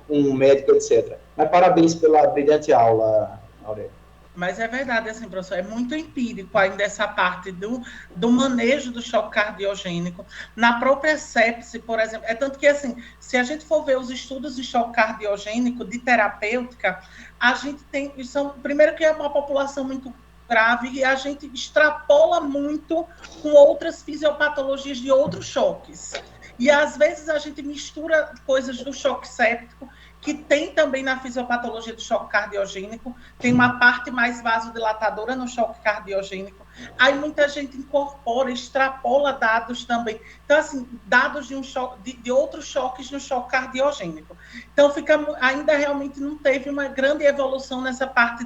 um médico, etc. Mas parabéns pela brilhante aula, Aurélio. Mas é verdade, assim, professor, é muito empírico ainda essa parte do manejo do choque cardiogênico. Na própria sepse, por exemplo, é tanto que, assim, se a gente for ver os estudos de choque cardiogênico de terapêutica, a gente tem, primeiro que é uma população muito grave e a gente extrapola muito com outras fisiopatologias de outros choques. E, às vezes, a gente mistura coisas do choque séptico, que tem também na fisiopatologia do choque cardiogênico, tem uma parte mais vasodilatadora no choque cardiogênico. Aí muita gente incorpora, extrapola dados também. Então, assim, dados de outros choques no choque cardiogênico. Então, ainda realmente não teve uma grande evolução nessa parte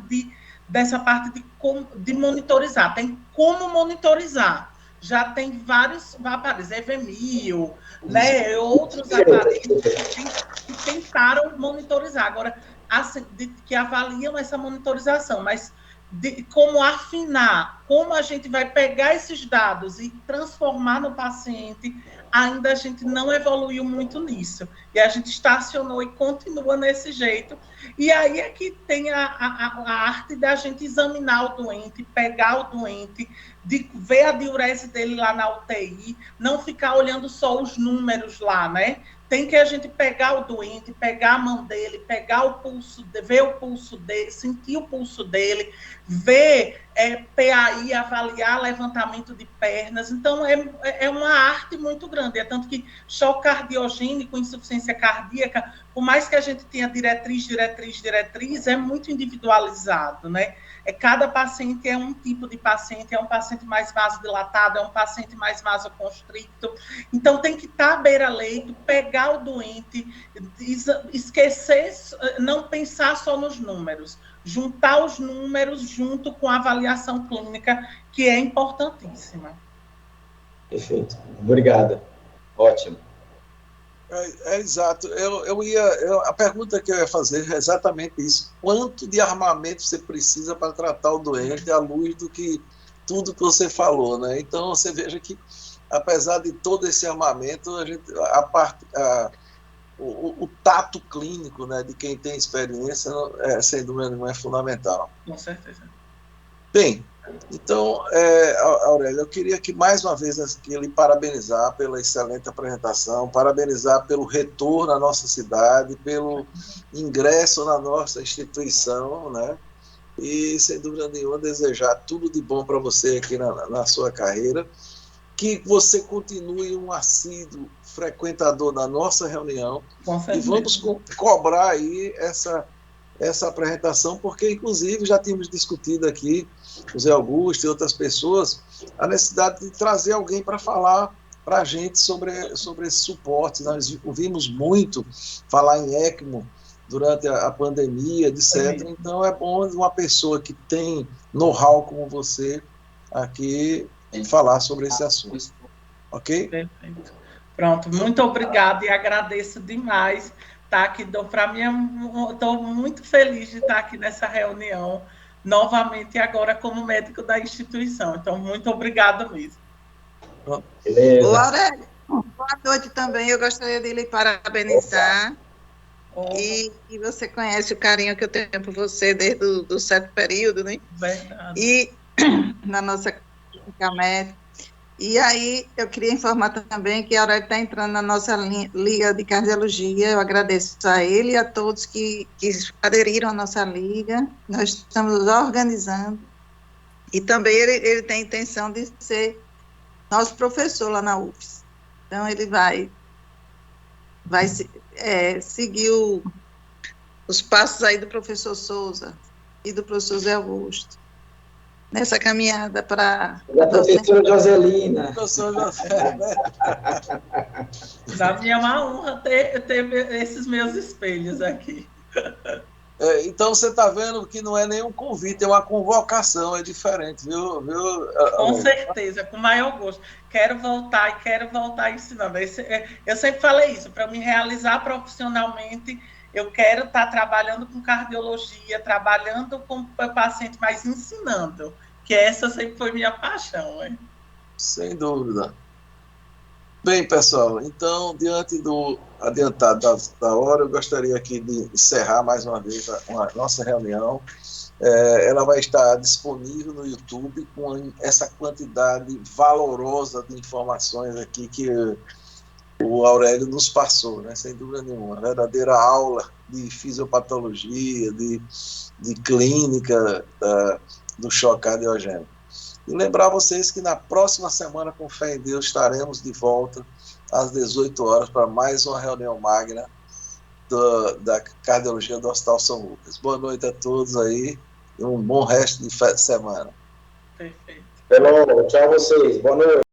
dessa parte de monitorizar. Tem como monitorizar. Já tem vários aparelhos, EVMIO, né, outros aparelhos que tentaram monitorizar. Agora, assim, que avaliam essa monitorização, mas como afinar, como a gente vai pegar esses dados e transformar no paciente, ainda a gente não evoluiu muito nisso. E a gente estacionou e continua nesse jeito. E aí é que tem a arte da gente examinar o doente, pegar o doente, de ver a diurese dele lá na UTI, não ficar olhando só os números lá, né? Tem que a gente pegar o doente, pegar a mão dele, pegar o pulso, ver o pulso dele, sentir o pulso dele, ver PAI, avaliar levantamento de pernas. Então, é uma arte muito grande. É tanto que choque cardiogênico, insuficiência cardíaca, por mais que a gente tenha diretriz, é muito individualizado, né? Cada paciente é um tipo de paciente, é um paciente mais vasodilatado, é um paciente mais vasoconstricto. Então, tem que estar à beira-leito, pegar o doente, esquecer, não pensar só nos números, juntar os números junto com a avaliação clínica, que é importantíssima. Perfeito. Obrigada. Ótimo. Exato. A pergunta que eu ia fazer é exatamente isso. Quanto de armamento você precisa para tratar o doente à luz do que tudo que você falou, né? Então, você veja que, apesar de todo esse armamento, o tato clínico, né, de quem tem experiência, sem dúvida nenhuma, é fundamental. Com certeza. Bem, então, Aurélia, eu queria que mais uma vez lhe parabenizar pela excelente apresentação, parabenizar pelo retorno à nossa cidade, pelo ingresso na nossa instituição, né? E, sem dúvida nenhuma, desejar tudo de bom para você aqui na sua carreira, que você continue um assíduo frequentador da nossa reunião, e vamos cobrar aí essa apresentação, porque, inclusive, já tínhamos discutido aqui, o Zé Augusto e outras pessoas, a necessidade de trazer alguém para falar para a gente sobre esse suporte. Nós ouvimos muito falar em ECMO durante a pandemia, etc. Então, é bom uma pessoa que tem know-how como você aqui falar sobre esse assunto. Ok? Perfeito. Pronto, muito obrigada e agradeço demais estar aqui. Para mim, estou muito feliz de estar aqui nessa reunião novamente agora como médico da instituição. Então, muito obrigada mesmo. Ô, Aurélia, boa noite também. Eu gostaria de lhe parabenizar. E você conhece o carinho que eu tenho por você desde o certo período, né? Verdade. E na nossa clínica médica. E aí, eu queria informar também que a Aurélia está entrando na nossa Liga de Cardiologia. Eu agradeço a ele e a todos que aderiram à nossa Liga. Nós estamos organizando. E também ele tem a intenção de ser nosso professor lá na UFES. Então, ele vai seguir os passos aí do professor Souza e do professor Zé Augusto, nessa caminhada para... Da professora Joselina. Para mim é uma honra ter esses meus espelhos aqui. Então, você está vendo que não é nenhum convite, é uma convocação, é diferente, viu? Com certeza, com o maior gosto. Quero voltar ensinando. Eu sempre falei isso, para me realizar profissionalmente, eu quero estar trabalhando com cardiologia, trabalhando com paciente, mas ensinando, que essa sempre foi minha paixão. Hein? Sem dúvida. Bem, pessoal, então, diante do adiantado da hora, eu gostaria aqui de encerrar mais uma vez a nossa reunião. Ela vai estar disponível no YouTube com essa quantidade valorosa de informações aqui que o Aurélio nos passou, né? Sem dúvida nenhuma. Uma verdadeira aula de fisiopatologia, de clínica do choque cardiogênico. E lembrar vocês que na próxima semana, com fé em Deus, estaremos de volta às 18 horas para mais uma reunião magna da cardiologia do Hospital São Lucas. Boa noite a todos aí e um bom resto de semana. Perfeito. Até logo. Tchau a vocês. Boa noite.